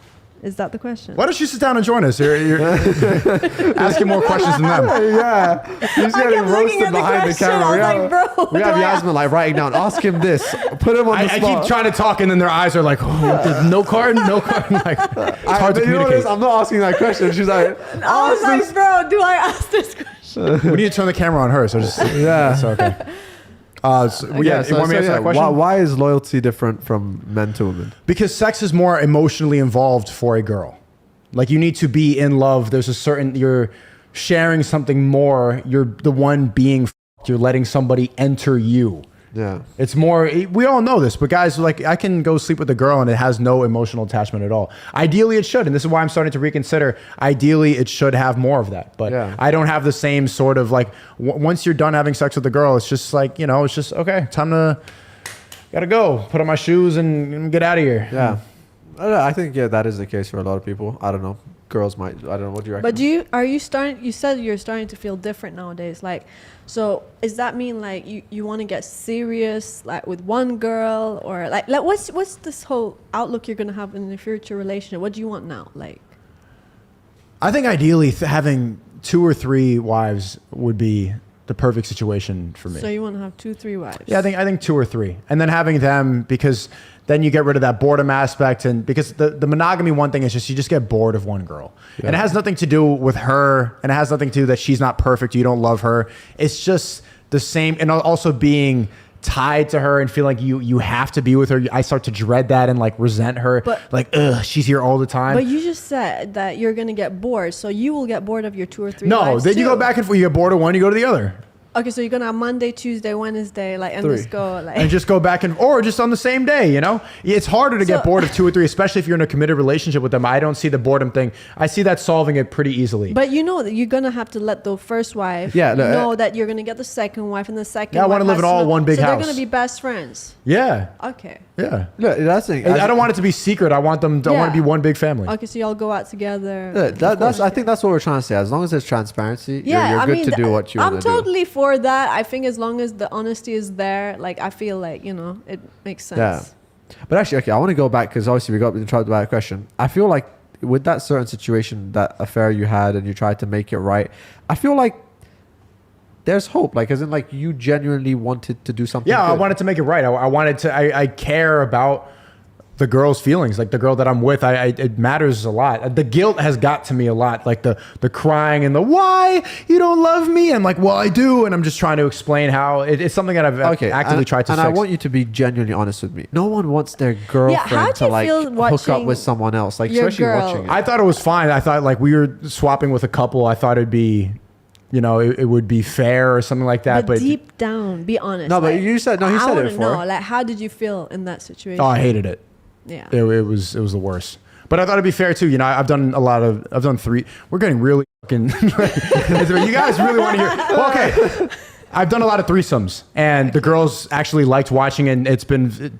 Is that the question? Why don't you sit down and join us? You're asking more questions than them. Yeah, he's getting kept looking roasted at the behind the question. camera. I was like, bro, we have what do I Yasmin like writing down. Ask him this. Put him on the I spot. keep trying to talk, and then their eyes are like, oh, no card. Like, it's hard to you know what it is? communicate. I'm not asking that question. She's like, I was ask like, this. bro, do I ask this question? We need to turn the camera on her, so just Yeah. so okay. You want me to answer that question? Why is loyalty different from men to women? Because sex is more emotionally involved for a girl. Like you need to be in love. There's a certain, you're sharing something more. You're the one being, you're letting somebody enter you. Yeah. It's more, we all know this, but guys, like I can go sleep with a girl and it has no emotional attachment at all. Ideally it should. And this is why I'm starting to reconsider. Ideally it should have more of that, but yeah. I don't have the same sort of like, once you're done having sex with a girl, it's just like, it's just, okay, time to, gotta go, put on my shoes and get out of here. Yeah. I think, that is the case for a lot of people. I don't know. Girls might, I don't know. What do you reckon? But you said you're starting to feel different nowadays. Like, so does that mean like you want to get serious like with one girl or like what's this whole outlook you're going to have in the future relationship? What do you want now? Like, I think ideally having 2 or 3 wives would be the perfect situation for me. so you want to have 2-3 wives? Yeah, I think 2 or 3, and then having them because then you get rid of that boredom aspect, and because the monogamy one thing is just you just get bored of one girl, and it has nothing to do with her, and it has nothing to do that she's not perfect, you don't love her. It's just the same, and also being tied to her and feel like you have to be with her. I start to dread that and like resent her, But- like ugh, she's here all the time. But you just said that you're going to get bored, so you will get bored of your 2 or 3 No, wives then you too. go back and forth. You get bored of one, you go to the other. Okay, so you're gonna have Monday, Tuesday, Wednesday, like, and 3. just go like. And just go back or just on the same day, you know? It's harder to get So- bored of 2 or 3, especially if you're in a committed relationship with them. I don't see the boredom thing. I see that solving it pretty easily. But you know that you're gonna have to let the first wife Yeah, no, know that you're gonna get the second wife, and the second. Yeah, I wife wanna live has in all know- one big so house. they're gonna be best friends. yeah. Okay. Yeah. Look, that's the thing. I don't want it to be secret. I want them. I want to Yeah. be one big family. Okay, so y'all go out together. That's. I think that's what we're trying to say. As long as there's transparency, Yeah, you're I good mean, to do what you want I'm to do. totally for that. I think as long as the honesty is there, like I feel like it makes sense. Yeah. But actually, okay, I want to go back because obviously we got interrupted by a question. I feel like with that certain situation, that affair you had, and you tried to make it right, I feel like there's hope. Like, as in, like, you genuinely wanted to do something. Yeah, I good. wanted to make it right. I wanted to. I care about the girl's feelings. Like the girl that I'm with, it matters a lot. The guilt has got to me a lot. Like the crying and the why you don't love me. I'm like, well, I do, and I'm just trying to explain how it's something that I've actively tried to and fix. I want you to be genuinely honest with me. No one wants their girlfriend how'd to you like feel hook up watching with someone else, like your especially girl? watching it. I thought it was fine. I thought like we were swapping with a couple. I thought it'd be, you know, it would be fair or something like that. But But deep down, be honest. No, but like, you said- no, he I said it wanna before. know, like, how did you feel in that situation? oh, I hated it. Yeah. It was the worst. But I thought it'd be fair too. You know, I've done 3. We're getting really fucking. You guys really want to hear? Well, okay. I've done a lot of threesomes, and the girls actually liked watching, and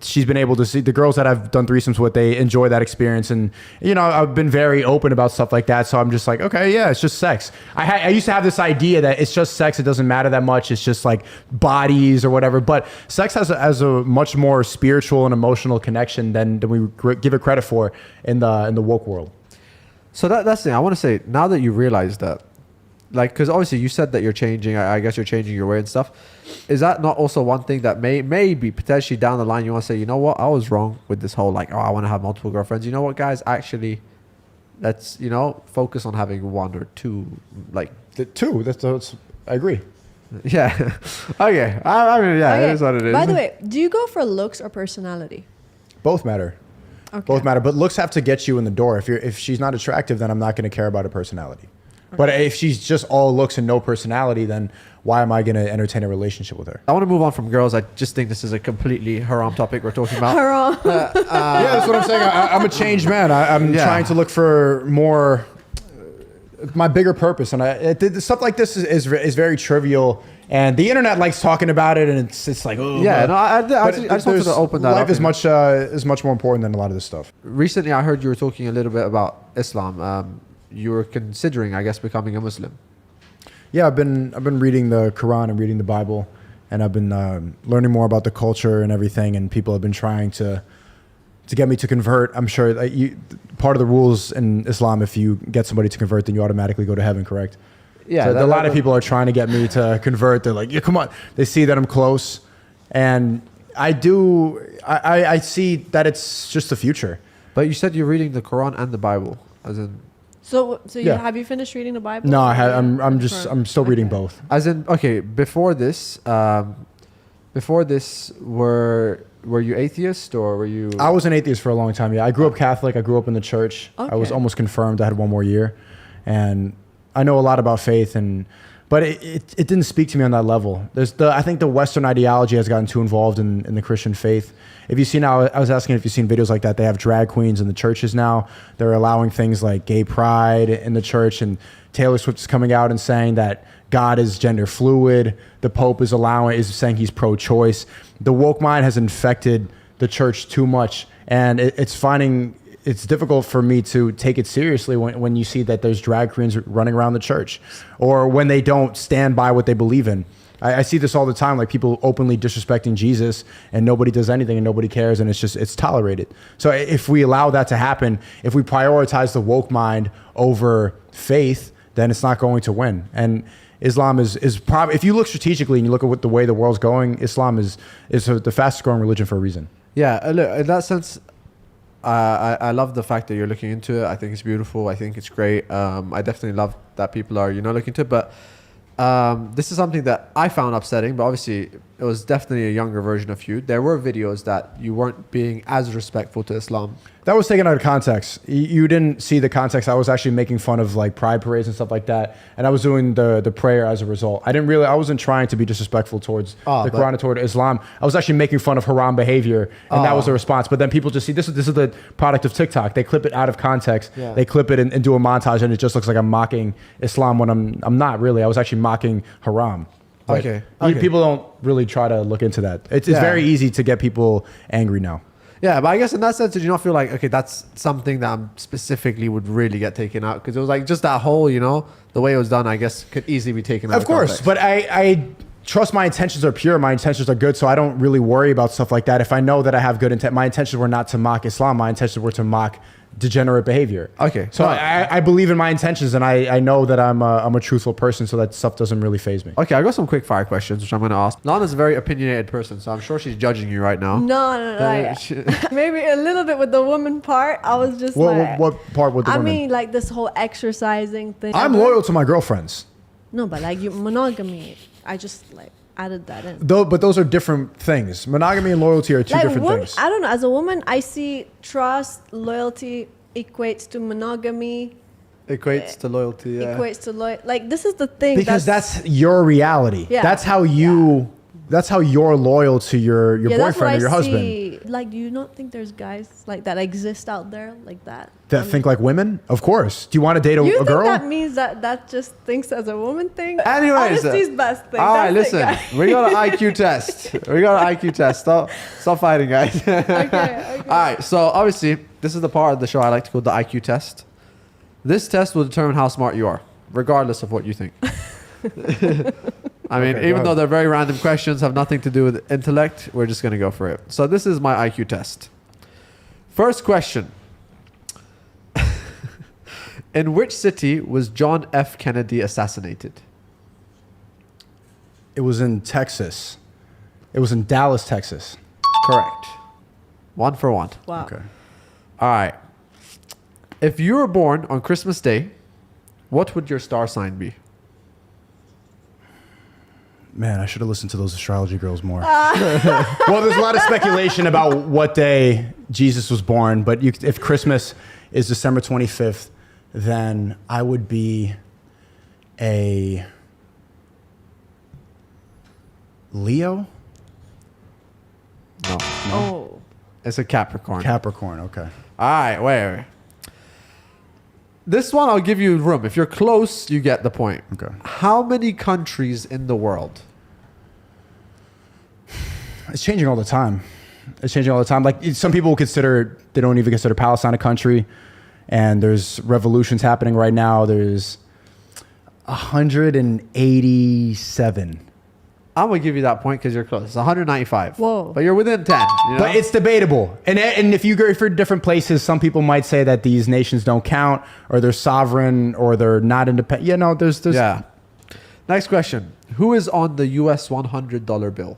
she's been able to see the girls that I've done threesomes with. They enjoy that experience, and you know, I've been very open about stuff like that. So I'm just like, okay, yeah, it's just sex. I used to have this idea that it's just sex. It doesn't matter that much. It's just like bodies or whatever. But sex has a much more spiritual and emotional connection than we give it credit for in the woke world. So that's the thing. I want to say, now that you realize that, like, because obviously you said that you're changing. I guess you're changing your way and stuff. Is that not also one thing that maybe potentially down the line you want to say, you know what, I was wrong with this whole like, oh, I want to have multiple girlfriends. You know what, guys, actually, let's, you know, focus on having 1 or 2. Like The 2. That's I agree. yeah, okay. I mean, yeah, Okay. it is what it is. By the way, do you go for looks or personality? Both matter. Okay. Both matter, but looks have to get you in the door. If she's not attractive, then I'm not going to care about her personality. But if she's just all looks and no personality, then why am I going to entertain a relationship with her? I want to move on from girls. I just think this is a completely haram topic we're talking about. Haram. Yeah, that's what I'm saying. I'm a changed man. I'm Yeah. trying to look for more, my bigger purpose. And stuff like this is very trivial. And the internet likes talking about it, and it's like, oh, Yeah, but- no, I but just wanted to open that life up. is much more important than a lot of this stuff. Recently, I heard you were talking a little bit about Islam. You were considering, I guess, becoming a Muslim. Yeah, I've been reading the Quran and reading the Bible, and I've been learning more about the culture and everything. And people have been trying to get me to convert. I'm sure part of the rules in Islam, if you get somebody to convert, then you automatically go to heaven, correct? Yeah, So a lot of people are trying to get me to convert. They're like, yeah, come on. They see that I'm close, and I see that it's just the future. But you said you're reading the Quran and the Bible, as in, So Yeah. have you finished reading the Bible? No, Or- I'm still reading Okay. both. as in. Okay, before this, were you atheist or were you? I was an atheist for a long time. Yeah, I grew up Catholic. I grew up in the church. I was Okay. almost confirmed. I had 1 more year, and I know a lot about faith, but it didn't speak to me on that level. I think the Western ideology has gotten too involved in the Christian faith. If you see now, I was asking if you've seen videos like that. They have drag queens in the churches now. They're allowing things like gay pride in the church, and Taylor Swift is coming out and saying that God is gender fluid. The Pope is saying he's pro-choice. The woke mind has infected the church too much, and it's difficult for me to take it seriously when you see that there's drag queens running around the church, or when they don't stand by what they believe in. I see this all the time, like people openly disrespecting Jesus, and nobody does anything and nobody cares, and it's tolerated. So if we allow that to happen, if we prioritize the woke mind over faith, then it's not going to win. And Islam is probably, if you look strategically and you look at the way the world's going, Islam is the fastest growing religion for a reason. Yeah, look, in that sense, I love the fact that you're looking into it. I think it's beautiful. I think it's great. I definitely love that people are, looking into it. But this is something that I found upsetting. But obviously, it was definitely a younger version of you, there were videos that you weren't being as respectful to Islam. That was taken out of context. You didn't see the context. I was actually making fun of like pride parades and stuff like that, and I was doing the prayer as a result. I wasn't trying to be disrespectful towards the Quran and toward Islam. I was actually making fun of haram behavior, and that was the response. But then people just see this is the product of TikTok. They clip it out of context. Yeah. They clip it and do a montage, and it just looks like I'm mocking Islam when I'm not really. I was actually mocking haram. But Okay. People don't really try to look into that. It's very easy to get people angry now. Yeah, but I guess in that sense, did you not feel like, okay, that's something that specifically would really get taken out? Because it was like just that whole, the way it was done, I guess, could easily be taken out. Of course, but I trust my intentions are pure. My intentions are good, so I don't really worry about stuff like that. If I know that I have good intent, my intentions were not to mock Islam. My intentions were to mock degenerate behavior. Okay. So I believe in my intentions, and I know that I'm a truthful person, so that stuff doesn't really faze me. Okay, I got some quick fire questions, which I'm going to ask. Lana's a very opinionated person, so I'm sure she's judging you right now. No. Maybe a little bit with the woman part. I was just What part with the women? I mean, like this whole exercising thing. I'm loyal to my girlfriends. No, but like monogamy. I just like added that in. But those are different things. Monogamy and loyalty are two different things. I don't know. As a woman, I see trust, loyalty equates to monogamy. Equates to loyalty, yeah. Equates to loyalty. Like this is the thing. Because that's your reality. Yeah. That's how you're loyal to your boyfriend or your husband. Like, do you not think there's guys like that exist out there like that? That think like women? Of course. Do you want to date a You think girl? that means that just thinks as a woman thing? Anyways, Honesty's best thing. all right, That's it, listen. guys. We got an IQ test. Stop fighting, guys. Okay. All right, so obviously, this is the part of the show I like to call the IQ test. This test will determine how smart you are, regardless of what you think. I mean, Okay, even go though ahead. they're very random questions, have nothing to do with intellect, we're just going to go for it. So this is my IQ test. First question. In which city was John F. Kennedy assassinated? It was in Texas. It was in Dallas, Texas. Correct. 1 for 1. Wow. Okay. All right. If you were born on Christmas Day, what would your star sign be? Man, I should have listened to those astrology girls more. Well, there's a lot of speculation about what day Jesus was born, but if Christmas is December 25th, then I would be a Leo? No. Oh. It's a Capricorn. Capricorn, okay. All right, wait. This one, I'll give you room. If you're close, you get the point. Okay. How many countries in the world? It's changing all the time. Like some people they don't even consider Palestine a country, and there's revolutions happening right now. There's 187. I'm going to give you that point because you're close. It's 195. Whoa. But you're within 10. But it's debatable. And if you go for different places, some people might say that these nations don't count, or they're sovereign, or they're not independent. There's Yeah. Next question. Who is on the US $100 bill?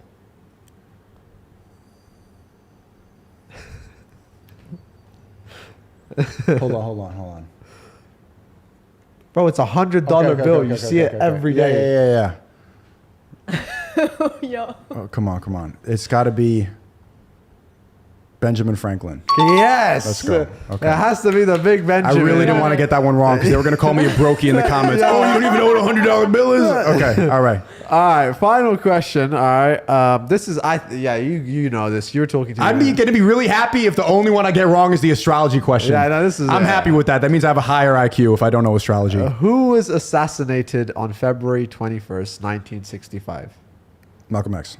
Hold on. Bro, it's $100 bill. You see it every day. Yeah. Yo. Oh, come on. It's got to be Benjamin Franklin. Yes. Let's go. Okay. It has to be the big I Benjamin. really didn't want to get that one wrong because they were going to call me a brokey in the comments. Oh, you don't even know what a $100 bill is? Okay. All right. All right. Final question. All right. This is, you know this. You're talking to I'm me. going to be really happy if the only one I get wrong is the astrology question. Yeah, no, this is. I'm happy with that. That means I have a higher IQ if I don't know astrology. Who was assassinated on February 21st, 1965? Malcolm X.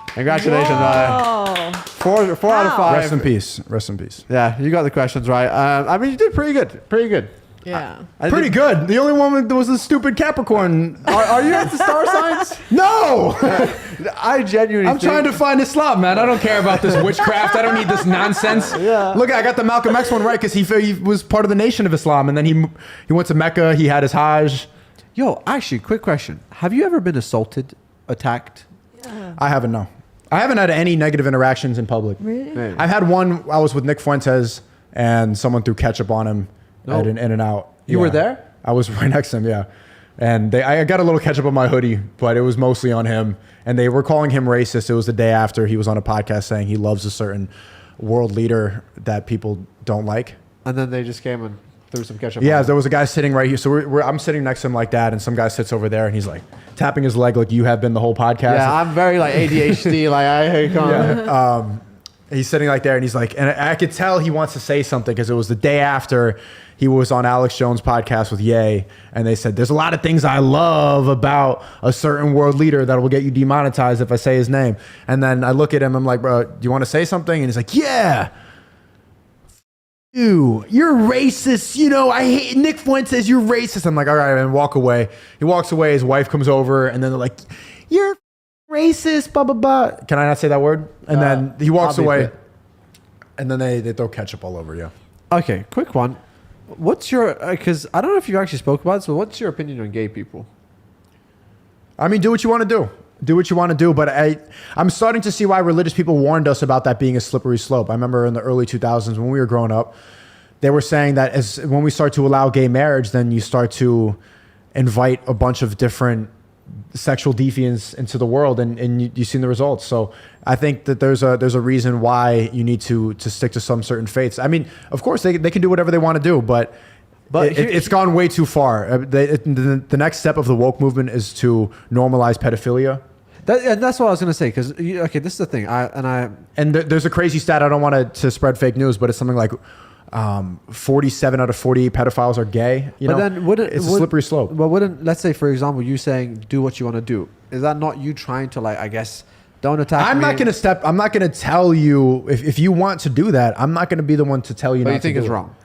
Congratulations. Oh. Four out of 5. Rest in peace. Rest in peace. Yeah, you got the questions right. I mean, you did pretty good. Yeah. Pretty good. The only one was the stupid Capricorn. Are you into star signs? No! I genuinely I'm trying to find Islam, man. I don't care about this witchcraft. I don't need this nonsense. Yeah. Look, I got the Malcolm X one right because he was part of the Nation of Islam, and then he went to Mecca. He had his Hajj. Yo, actually, quick question. Have you ever been assaulted, attacked? I haven't, no. I haven't had any negative interactions in public. Really? Maybe. I've had one. I was with Nick Fuentes, and someone threw ketchup on him at an In-N-Out. You were there? I was right next to him, yeah. And I got a little ketchup on my hoodie, but it was mostly on him. And they were calling him racist. It was the day after he was on a podcast saying he loves a certain world leader that people don't like. And then they just came and threw some ketchup. Yeah, on there was a guy sitting right here. So I'm sitting next to him like that, and some guy sits over there, and he's like tapping his leg like you have been the whole podcast. Yeah, I'm very like ADHD. Like I can't. Yeah. He's sitting like there, and he's like, and I could tell he wants to say something because it was the day after he was on Alex Jones' podcast with Ye, and they said, there's a lot of things I love about a certain world leader that will get you demonetized if I say his name. And then I look at him, I'm like, bro, do you want to say something? And he's like, yeah. You're racist. You know, I hate Nick Fuentes. You're racist. I'm like, all right, and walk away. He walks away. His wife comes over, and then they're like, you're racist, blah, blah, blah. Can I not say that word? And then he walks away, and then they throw ketchup all over you. Okay, quick one. What's your, because I don't know if you actually spoke about it, so what's your opinion on gay people? I mean, do what you want to do. Do what you want to do. But I'm starting to see why religious people warned us about that being a slippery slope. I remember in the early 2000s when we were growing up, they were saying that when we start to allow gay marriage, then you start to invite a bunch of different sexual deviants into the world, and you've seen the results. So I think that there's a reason why you need to stick to some certain faiths. I mean, of course they can do whatever they want to do, but it's gone way too far. The next step of the woke movement is to normalize pedophilia. And that's what I was gonna say. Because okay, this is the thing. There's a crazy stat. I don't want to spread fake news, but it's something like 47 out of 48 pedophiles are gay. It's a slippery slope. But let's say, for example, you saying do what you want to do. Is that not you trying to, like, I guess, don't attack me? I'm not gonna tell you if you want to do that. I'm not gonna be the one to tell you. But not you think to do it's it. wrong?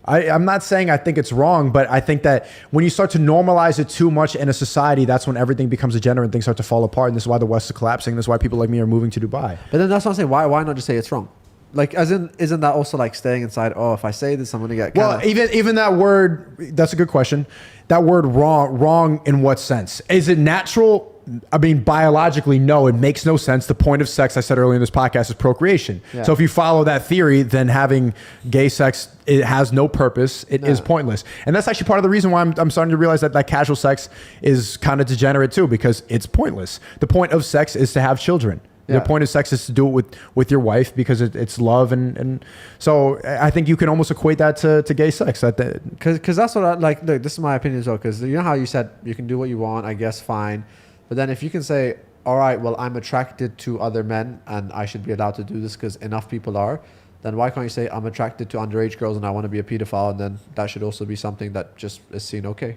I'm not saying I think it's wrong, but I think that when you start to normalize it too much in a society, that's when everything becomes a gender and things start to fall apart. And this is why the West is collapsing. This is why people like me are moving to Dubai. But then that's what I'm saying. Why not just say it's wrong? Like, isn't that also like staying inside? Oh, if I say this, I'm gonna get well. Even that word. That's a good question. That word wrong in what sense? Is it natural? I mean, biologically, no. It makes no sense. The point of sex, I said earlier in this podcast, is procreation. Yeah. So if you follow that theory, then having gay sex, it has no purpose. It is pointless. And that's actually part of the reason why I'm starting to realize that casual sex is kind of degenerate too, because it's pointless. The point of sex is to have children. Yeah. The point of sex is to do it with your wife because it's love. And so I think you can almost equate that to gay sex. Because that's what I like. Look, this is my opinion as well. Because you know how you said you can do what you want, I guess, fine. But then if you can say, all right, well, I'm attracted to other men and I should be allowed to do this because enough people are, then why can't you say I'm attracted to underage girls and I want to be a pedophile, and then that should also be something that just is seen okay?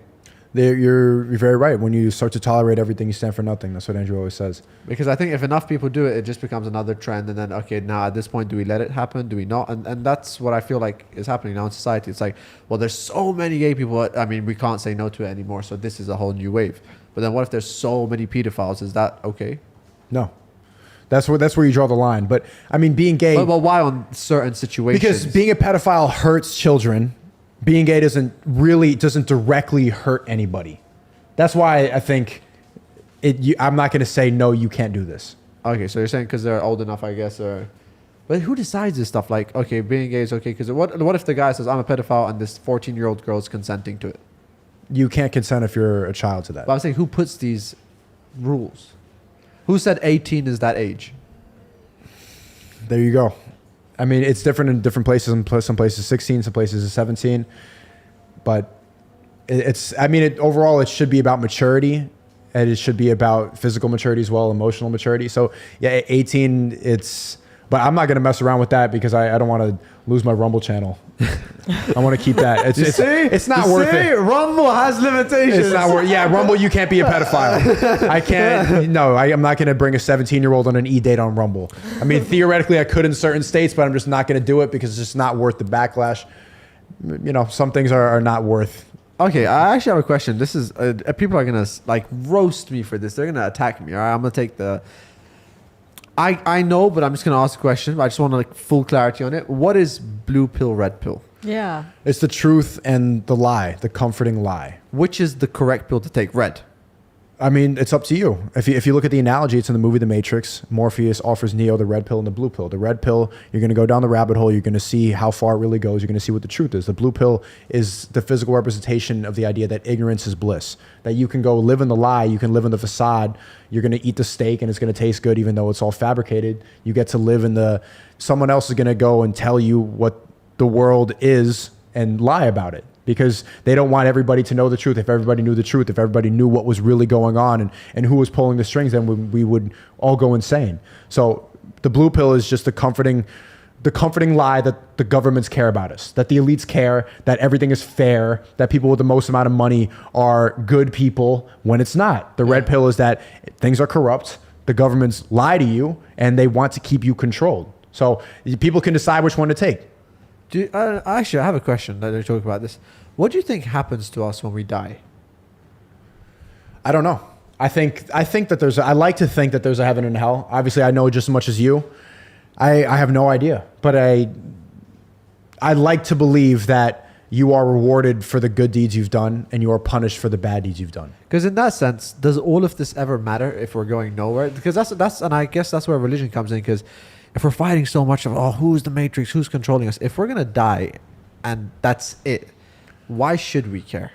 You're very right. When you start to tolerate everything, you stand for nothing. That's what Andrew always says. Because I think if enough people do it, it just becomes another trend. And then, okay, now at this point, do we let it happen? Do we not? And that's what I feel like is happening now in society. It's like, well, there's so many gay people. I mean, we can't say no to it anymore. So this is a whole new wave. But then what if there's so many pedophiles? Is that okay? No. That's where you draw the line. But I mean, being gay. But why on certain situations? Because being a pedophile hurts children. Being gay doesn't directly hurt anybody. That's why I think I'm not going to say, no, you can't do this. Okay, so you're saying because they're old enough, I guess, or... But who decides this stuff? Like, okay, being gay is okay. Because what if the guy says, I'm a pedophile, and this 14-year-old girl is consenting to it? You can't consent if you're a child to that. But I'm saying, who puts these rules? Who said 18 is that age? There you go. I mean, it's different in different places. Some places 16, some places 17. But overall, it should be about maturity. And it should be about physical maturity as well, emotional maturity. So, yeah, 18, but I'm not going to mess around with that because I don't want to lose my Rumble channel. I want to keep that. It's not worth it. Rumble has limitations. It's not worth. Yeah, Rumble, you can't be a pedophile. I can't. No, I'm not going to bring a 17-year-old on an e-date on Rumble. I mean, theoretically, I could in certain states, but I'm just not going to do it because it's just not worth the backlash. You know, some things are not worth. Okay, I actually have a question. This is people are going to like roast me for this. They're going to attack me. All right, I'm going to take the. I know, but I'm just going to ask a question. I just want like full clarity on it. What is blue pill, red pill? Yeah. It's the truth and the lie, the comforting lie. Which is the correct pill to take? Red. I mean, it's up to you. If you look at the analogy, it's in the movie The Matrix. Morpheus offers Neo the red pill and the blue pill. The red pill, you're going to go down the rabbit hole. You're going to see how far it really goes. You're going to see what the truth is. The blue pill is the physical representation of the idea that ignorance is bliss. That you can go live in the lie. You can live in the facade. You're going to eat the steak and it's going to taste good even though it's all fabricated. You get to live in the... Someone else is going to go and tell you what the world is and lie about it. Because they don't want everybody to know the truth. If everybody knew the truth, if everybody knew what was really going on and who was pulling the strings, then we would all go insane. So the blue pill is just the comforting lie that the governments care about us, that the elites care, that everything is fair, that people with the most amount of money are good people when it's not. The red pill is that things are corrupt, the governments lie to you, and they want to keep you controlled. So people can decide which one to take. Actually, I have a question that they're talking about this. What do you think happens to us when we die? I don't know. I think that I like to think that there's a heaven and hell. Obviously, I know just as much as you. I have no idea, but I like to believe that you are rewarded for the good deeds you've done and you are punished for the bad deeds you've done. Because in that sense, does all of this ever matter if we're going nowhere? Because that's and I guess that's where religion comes in. Because if we're fighting so much of, who's the Matrix, who's controlling us? If we're gonna die, and that's it, why should we care?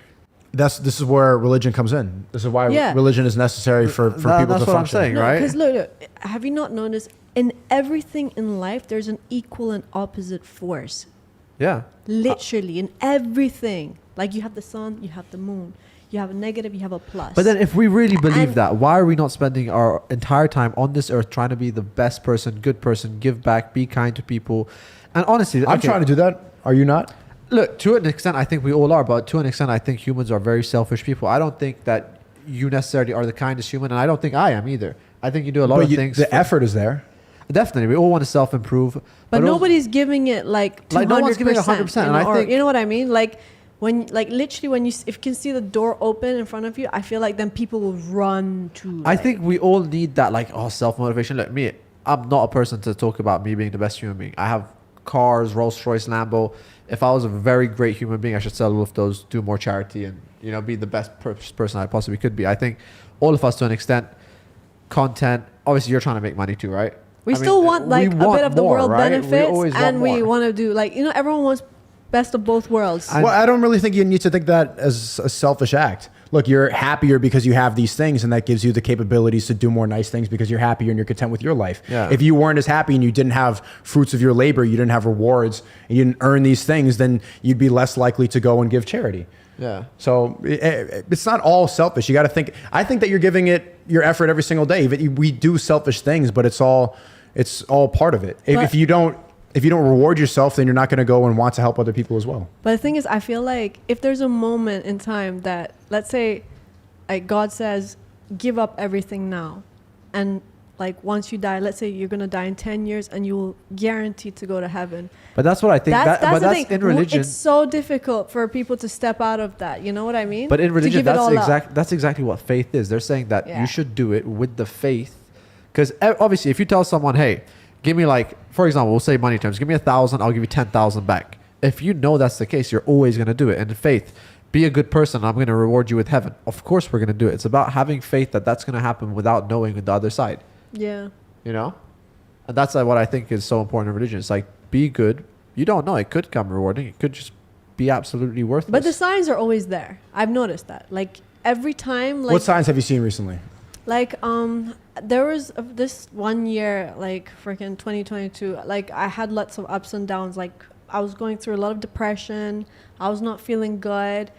This is where religion comes in. This is why religion is necessary for people to function. That's what I'm saying, right? Because look, have you not noticed in everything in life there's an equal and opposite force? Yeah. Literally in everything. Like you have the sun, you have the moon. You have a negative, you have a plus. But then if we really believe that, why are we not spending our entire time on this earth trying to be the best person, good person, give back, be kind to people? And honestly, I'm trying to do that. Are you not? Look, to an extent, I think we all are. But to an extent, I think humans are very selfish people. I don't think that you necessarily are the kindest human. And I don't think I am either. I think you do a lot of things. The effort is there. Definitely. We all want to self-improve. But nobody's giving it like 200%. Like no one's giving 100%. And I think, you know what I mean? Like, literally when if you can see the door open in front of you, I feel like then people will run to. I think we all need that self-motivation. Look, I'm not a person to talk about me being the best human being. I have cars, Rolls Royce, Lambo. If I was a very great human being, I should sell all of those, do more charity, and be the best person I possibly could be. I think all of us, to an extent, content. Obviously, you're trying to make money too, right? We still want a bit of the world benefits, and we want to do everyone wants best of both worlds. Well, I don't really think you need to think that as a selfish act. Look, you're happier because you have these things, and that gives you the capabilities to do more nice things because you're happier and you're content with your life. Yeah. If you weren't as happy and you didn't have fruits of your labor, you didn't have rewards, and you didn't earn these things, then you'd be less likely to go and give charity. Yeah. So it's not all selfish. You got to think. I think that you're giving it your effort every single day. We do selfish things, but it's all part of it. If you don't reward yourself, then you're not going to go and want to help other people as well. But the thing is, I feel like if there's a moment in time that, let's say, like God says, give up everything now. And like once you die, let's say you're going to die in 10 years and you will guarantee to go to heaven. But that's what I think. That's the thing. In religion. It's so difficult for people to step out of that. You know what I mean? But in religion, that's exactly what faith is. They're saying that you should do it with the faith. Because obviously, if you tell someone, hey, give me for example, we'll say money terms, give me 1,000, I'll give you 10,000 back. If you know that's the case, you're always going to do it. And in faith, be a good person, I'm going to reward you with heaven. Of course we're going to do it. It's about having faith that that's going to happen without knowing the other side. Yeah. And that's what I think is so important in religion. It's like, be good. You don't know. It could come rewarding. It could just be absolutely worthless. But the signs are always there. I've noticed that. Like every time. What signs have you seen recently? There was this one year, freaking 2022, I had lots of ups and downs. I was going through a lot of depression. I was not feeling good.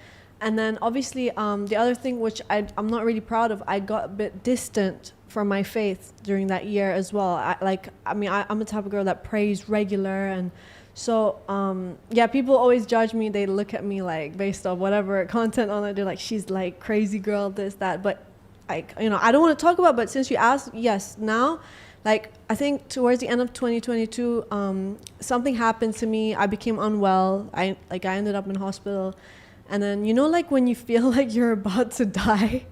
And then obviously, the other thing, which I'm not really proud of, I got a bit distant from my faith during that year as well. I'm the type of girl that prays regular. And so, people always judge me. They look at me based on whatever content on it. They're like, she's crazy girl, this, that. But I don't want to talk about, but since you asked, yes, now, I think towards the end of 2022, something happened to me. I became unwell. I ended up in hospital. And then, when you feel like you're about to die,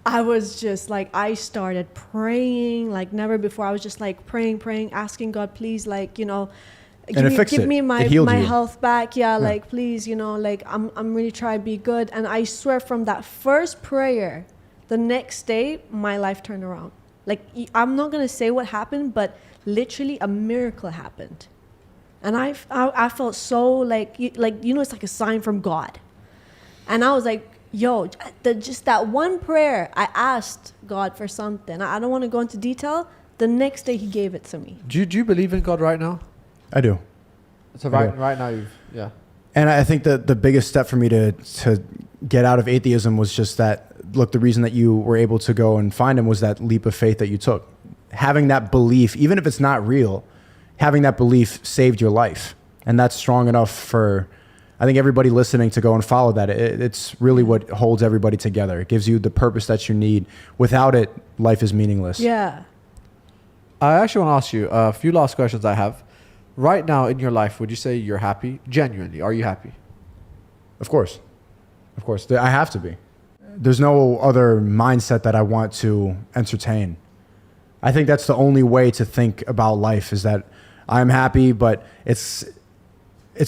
I was just I started praying like never before. I was just praying, asking God, please, give me my health back. Yeah. Please, I'm really trying to be good. And I swear from that first prayer, the next day, my life turned around. Like, I'm not going to say what happened, but literally a miracle happened. And I felt so like, it's like a sign from God. And I was like, yo, just that one prayer, I asked God for something. I don't want to go into detail. The next day, he gave it to me. Do you believe in God right now? I do. So I do. right now, yeah. And I think that the biggest step for me to get out of atheism was just that, look, the reason that you were able to go and find him was that leap of faith that you took. Having that belief, even if it's not real, having that belief saved your life. And that's strong enough for, I think, everybody listening to go and follow that. It's really what holds everybody together. It gives you the purpose that you need. Without it, life is meaningless. Yeah. I actually want to ask you a few last questions I have. Right now in your life, would you say you're happy? Genuinely, are you happy? Of course. Of course. I have to be. There's no other mindset that I want to entertain. I think that's the only way to think about life, is that I'm happy, but it's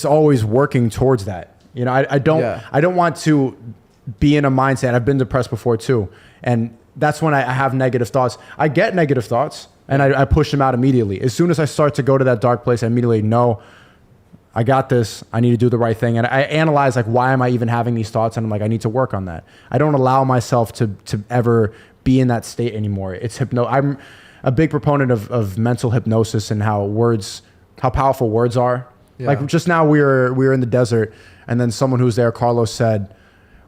always working towards that. You know, I don't want to be in a mindset. I've been depressed before too. And that's when I have negative thoughts. I get negative thoughts and I push them out immediately. As soon as I start to go to that dark place, I immediately know I got this. I need to do the right thing. And I analyze, like, why am I even having these thoughts? And I'm like, I need to work on that. I don't allow myself to ever be in that state anymore. I'm a big proponent of mental hypnosis and how powerful words are. Yeah. Like, just now we were in the desert, and then someone who's there, Carlos, said,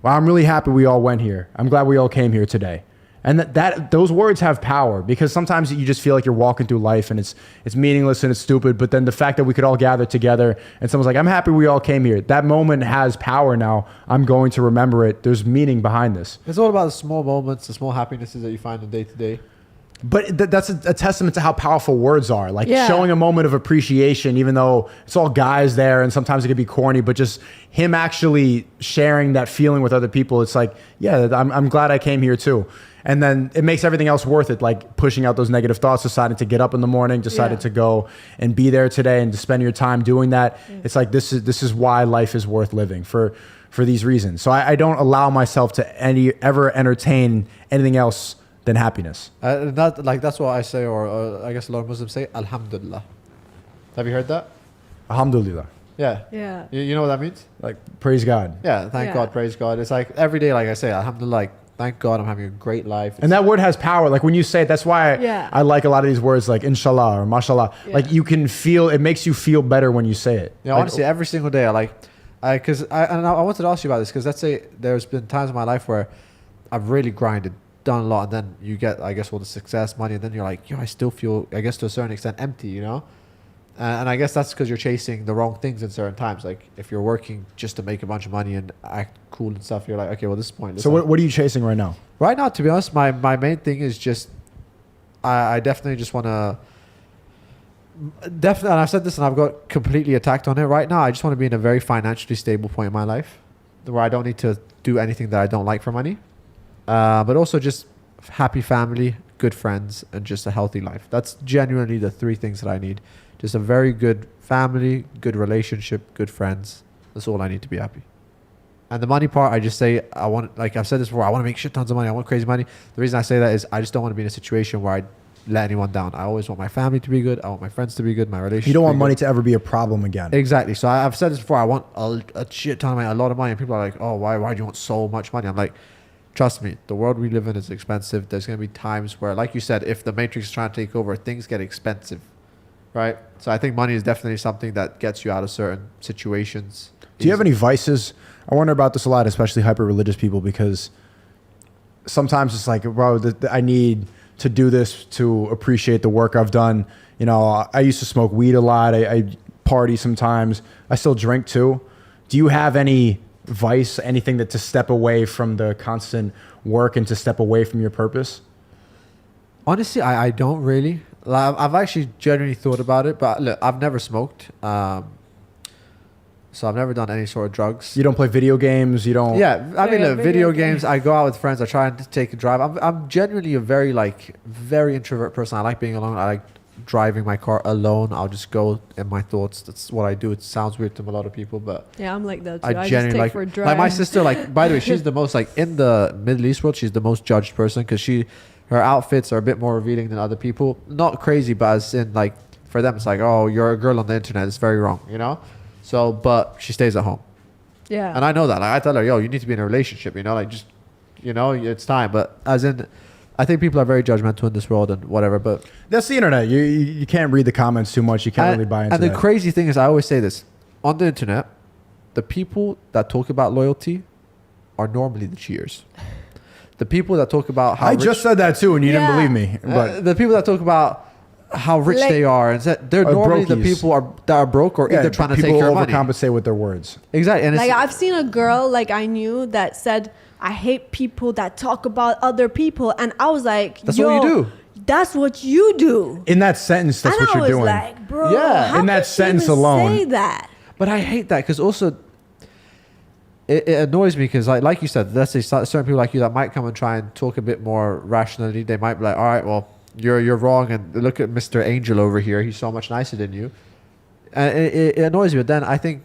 well, I'm really happy we all went here. I'm glad we all came here today. And those words have power, because sometimes you just feel like you're walking through life and it's meaningless and it's stupid. But then the fact that we could all gather together and someone's like, I'm happy we all came here. That moment has power now. I'm going to remember it. There's meaning behind this. It's all about the small moments, the small happinesses that you find in day to day. But that's a testament to how powerful words are. Like, showing a moment of appreciation, even though it's all guys there and sometimes it could be corny, but just him actually sharing that feeling with other people. It's like, yeah, I'm glad I came here too. And then it makes everything else worth it, like pushing out those negative thoughts, deciding to get up in the morning, decided to go and be there today and to spend your time doing that. It's like, this is why life is worth living, for these reasons. So I don't allow myself to ever entertain anything else than happiness. That's what I say, or I guess a lot of Muslims say, Alhamdulillah. Have you heard that? Alhamdulillah. Yeah. Yeah. You know what that means? Like, praise God. Yeah, thank God, praise God. It's like every day, like I say, Alhamdulillah, like, thank God I'm having a great life. And that word has power. Like, when you say it, that's why I like a lot of these words, like inshallah or mashallah. Yeah. Like, you can feel, it makes you feel better when you say it. Yeah, honestly, every single day I wanted to ask you about this, because let's say there's been times in my life where I've really grinded, done a lot, and then you get, I guess, all the success, money, and then you're like, yo, I still feel, I guess, to a certain extent empty, you know? And I guess that's because you're chasing the wrong things in certain times. Like, if you're working just to make a bunch of money and act cool and stuff, you're like, okay, well, this is pointless. So what are you chasing right now? Right now, to be honest, my main thing is just, I definitely just want to, and I've said this and I've got completely attacked on it. Right now, I just want to be in a very financially stable point in my life where I don't need to do anything that I don't like for money. But also just happy family, good friends, and just a healthy life. That's genuinely the three things that I need. Just a very good family, good relationship, good friends. That's all I need to be happy. And the money part, I just say, I want, like I've said this before, I want to make shit tons of money. I want crazy money. The reason I say that is I just don't want to be in a situation where I let anyone down. I always want my family to be good. I want my friends to be good. My relationship. You don't want money to ever be a problem again. Exactly. So I've said this before. I want a shit ton of money, a lot of money. And people are like, oh, why do you want so much money? I'm like, trust me, the world we live in is expensive. There's going to be times where, like you said, if the Matrix is trying to take over, things get expensive, right? So I think money is definitely something that gets you out of certain situations. Do you have any vices? I wonder about this a lot, especially hyper-religious people, because sometimes it's like, bro, I need to do this to appreciate the work I've done. You know, I used to smoke weed a lot. I party sometimes. I still drink too. Do you have any vice, anything that to step away from the constant work and to step away from your purpose? Honestly, I don't really. I've actually genuinely thought about it, but look, I've never smoked. So I've never done any sort of drugs. You don't play video games? You don't? Yeah, I mean, look, video games. I go out with friends. I try and take a drive. I'm genuinely a very introvert person. I like being alone. I like driving my car alone, I'll just go in my thoughts. That's what I do. It sounds weird to a lot of people, but Yeah, I'm like that too. I I just genuinely take like, for a drive. like my sister, like, by the way, she's the most, like, in the Middle East world, she's the most judged person because her outfits are a bit more revealing than other people. Not crazy, but as in, like, for them, it's like, oh, you're a girl on the internet. It's very wrong, you know? So, but she stays at home. Yeah. And I know that. Like, I tell her, yo, you need to be in a relationship, you know? Like, just, you know, it's time. But as in, I think people are very judgmental in this world and whatever, but... That's the internet. You can't read the comments too much. You can't really buy into and that. the crazy thing is, I always say this. On the internet, the people that talk about loyalty are normally the cheaters. The people that talk about how I rich, just said that too, and you didn't Yeah. believe me. But the people that talk about how rich Like- they are, and they're Or normally the brokies. people that are broke or either trying to take people your money. overcompensate with their words. Exactly. And Like it's, I've seen a girl like I knew that said, "I hate people that talk about other people," and I was like, That's Yo, what you do. That's what you do." In that sentence, that's and what I you're was doing. like, bro, Yeah. how In that could you sentence even alone. say that? but I hate that because also it annoys me because like you said, let's say certain people like you that might come and try and talk a bit more rationally. They might be like, all right, well, you're wrong, and look at Mr. Angel over here. He's so much nicer than you. And it annoys me. But then I think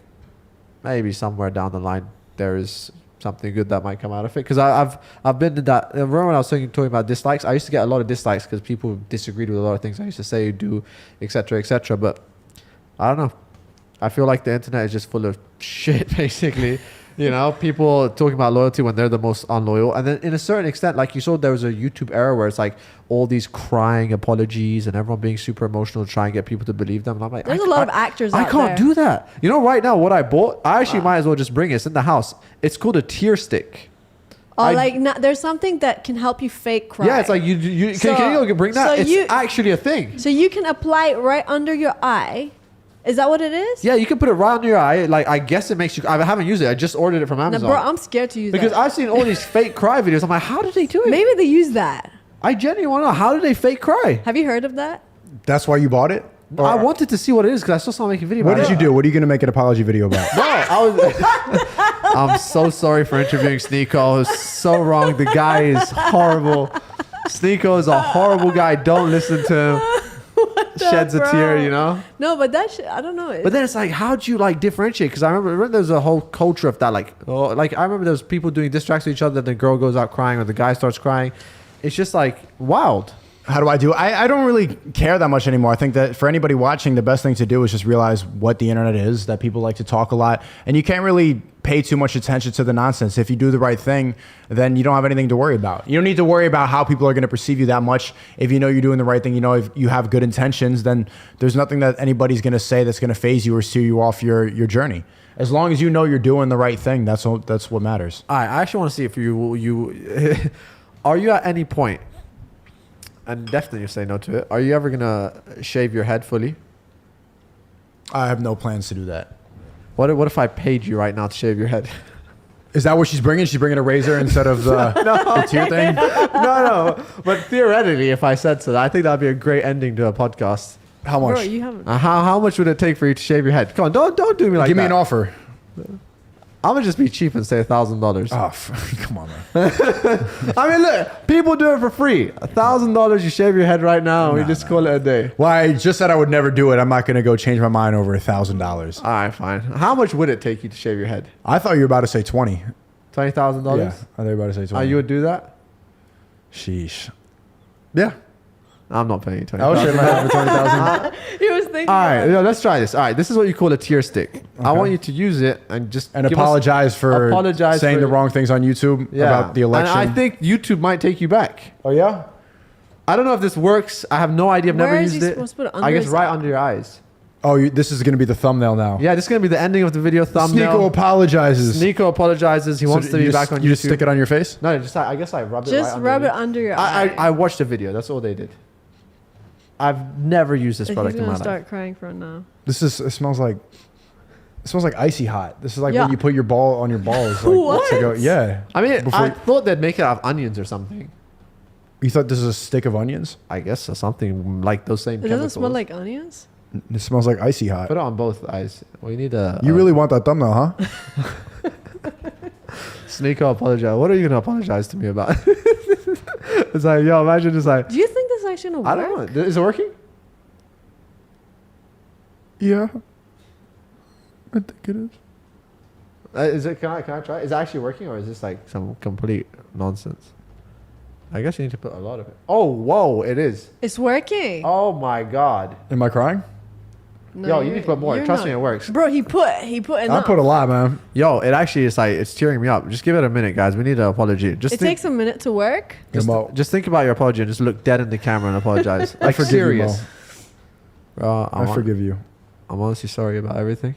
maybe somewhere down the line there is something good that might come out of it. Because I've been in that. Remember when I was talking about dislikes? I used to get a lot of dislikes because people disagreed with a lot of things I used to say, do, etc., etc. But I don't know. I feel like the internet is just full of shit, basically. You know, people talking about loyalty when they're the most unloyal. And then in a certain extent, like you saw, there was a YouTube era where it's like all these crying apologies and everyone being super emotional to try and get people to believe them. And I'm like, There's a lot of actors I out can't there. do that. You know, right now, what I bought, I actually might as well just bring it. It's in the house. It's called a tear stick. Or there's something that can help you fake cry. Yeah, it's like can you bring that? so It's actually a thing. So you can apply it right under your eye. Is that what it is? Yeah, you can put it right under your eye. Like, I guess it makes you... I haven't used it. I just ordered it from Now, Amazon. bro, I'm scared to use because that. I've seen all these fake cry videos. I'm like, how did they do it? Maybe they use that. I genuinely want to know, how did they fake cry? Have you heard of that? That's why you bought it? I wanted to see what it is because I still saw making a video What about did it. you do? What are you going to make an apology video about? No, I was... I'm so sorry for interviewing SNEAKO. It was so wrong. The guy is horrible. SNEAKO is a horrible guy. Don't listen to him. Sheds a tear, you know? No, but that shit, I don't know. But then it's like, how'd you like differentiate? Because I remember there's a whole culture of that. Like I remember there's people doing diss tracks to each other. The girl goes out crying or the guy starts crying. It's just like wild. How do I do? I don't really care that much anymore. I think that for anybody watching, the best thing to do is just realize what the internet is, that people like to talk a lot. And you can't really pay too much attention to the nonsense. If you do the right thing, then you don't have anything to worry about. You don't need to worry about how people are going to perceive you that much. If you know you're doing the right thing, you know if you have good intentions, then there's nothing that anybody's going to say that's going to phase you or steer you off your journey. As long as you know you're doing the right thing, that's what matters. I actually want to see if you are you at any point, and definitely you say no to it, are you ever going to shave your head fully? I have no plans to do that. What if I paid you right now to shave your head? Is that what she's bringing? She's bringing a razor instead of the tear thing? No. But theoretically, if I said so, I think that'd be a great ending to a podcast. How much? Bro, you haven't. How much would it take for you to shave your head? Come on, don't do me like Give that. me an offer. I'm gonna just be cheap and say $1,000. Oh, come on, man. I mean, look, people do it for free. $1,000, you shave your head right now, and we just call it a day. Well, I just said I would never do it. I'm not going to go change my mind over $1,000. All right, fine. How much would it take you to shave your head? I thought you were about to say 20. $20,000? Yeah, I thought you were about to say 20. You would do that? Sheesh. Yeah. I'm not paying you $20,000. I would shave my head for 20,000. He was thinking. All right, about it. let's try this. All right, this is what you call a tear stick. I want you to use it and just And give us- apologize for saying for- the wrong things on YouTube about the election. And I think YouTube might take you back. Oh, yeah? I don't know if this works. I have no idea. I've Where never is used he it. supposed to put it I under guess his right eye? under your eyes. Oh, this is going to be the thumbnail now. Yeah, this is going to be the ending of the video thumbnail. SNEAKO apologizes. SNEAKO apologizes. He So wants to you be just- back on You YouTube. just stick it on your face? No, I guess I rub it Just right rub it under under your I eye. watched the video. That's all they did. I've never used this He's product in gonna my life. start crying from now. It smells like icy hot. This is like Yeah. when you put your ball on your balls. Like, What? to go, yeah. I mean, Before I you- thought they'd make it out of onions or something. You thought this is a stick of onions? I guess or something like those same It chemicals. doesn't smell like onions. It smells like icy hot. Put it on both eyes. We need a... You really want that thumbnail, huh? SNEAKO apologize. What are you going to apologize to me about? It's like, yo, imagine just like... Do you think this is actually gonna I work? don't know. Is it working? Yeah. I think it is. Is it? Can I try? Is it actually working, or is this like some complete nonsense? I guess you need to put a lot of it. Oh, whoa! It is. It's working. Oh my god. Am I crying? No, Yo, you you're- need to put more. you're Trust not. me, it works. Bro, he put I enough. put a lot, man. Yo, it actually is like it's tearing me up. Just give it a minute, guys. We need an apology. Just It think, takes a minute to work. just think about your apology and just look dead in the camera and apologize. Like forgive you, serious. Mo. Bro, I forgive you. I'm honestly sorry about everything.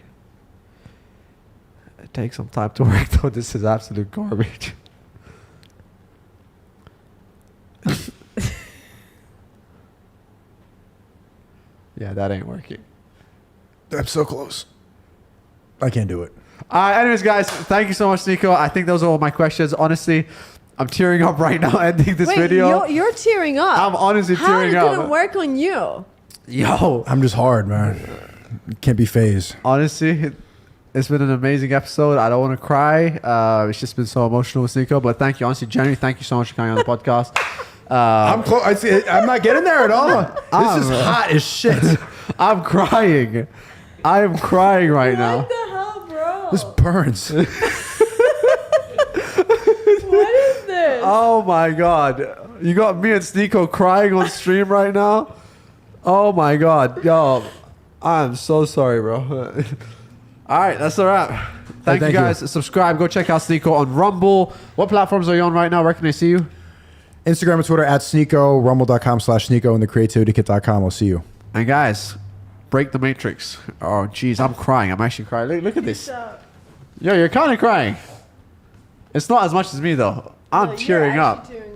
It takes some time to work though. This is absolute garbage. Yeah, that ain't working. I'm so close. I can't do it. Anyways, guys, thank you so much, Nico. I think those are all my questions. Honestly, I'm tearing up right now ending this Wait, video. you're tearing up. I'm honestly tearing How up. it didn't work on you? Yo, I'm just hard, man. Can't be phased. honestly, it's been an amazing episode. I don't want to cry. It's just been so emotional with Nico. But thank you, honestly, Jenny. Thank you so much for coming on the podcast. I'm close. I'm not getting there at all. This is hot as shit. I'm crying. I am crying right now. What the hell, bro? This burns. What is this? Oh my god. You got me and Sneeko crying on stream right now? Oh my god. Yo, I'm so sorry, bro. Alright, that's a wrap. Thank you thank guys. you. Subscribe. Go check out Sneeko on Rumble. What platforms are you on right now? Where can they see you? Instagram and Twitter at SNEAKO, rumble.com/SNEAKO, and thecreativitykit.com. I'll see you. And guys, break the matrix. Oh jeez, I'm crying. I'm actually crying. Look at this. Yo, you're kind of crying. It's not as much as me though. I'm You're tearing actually up. tearing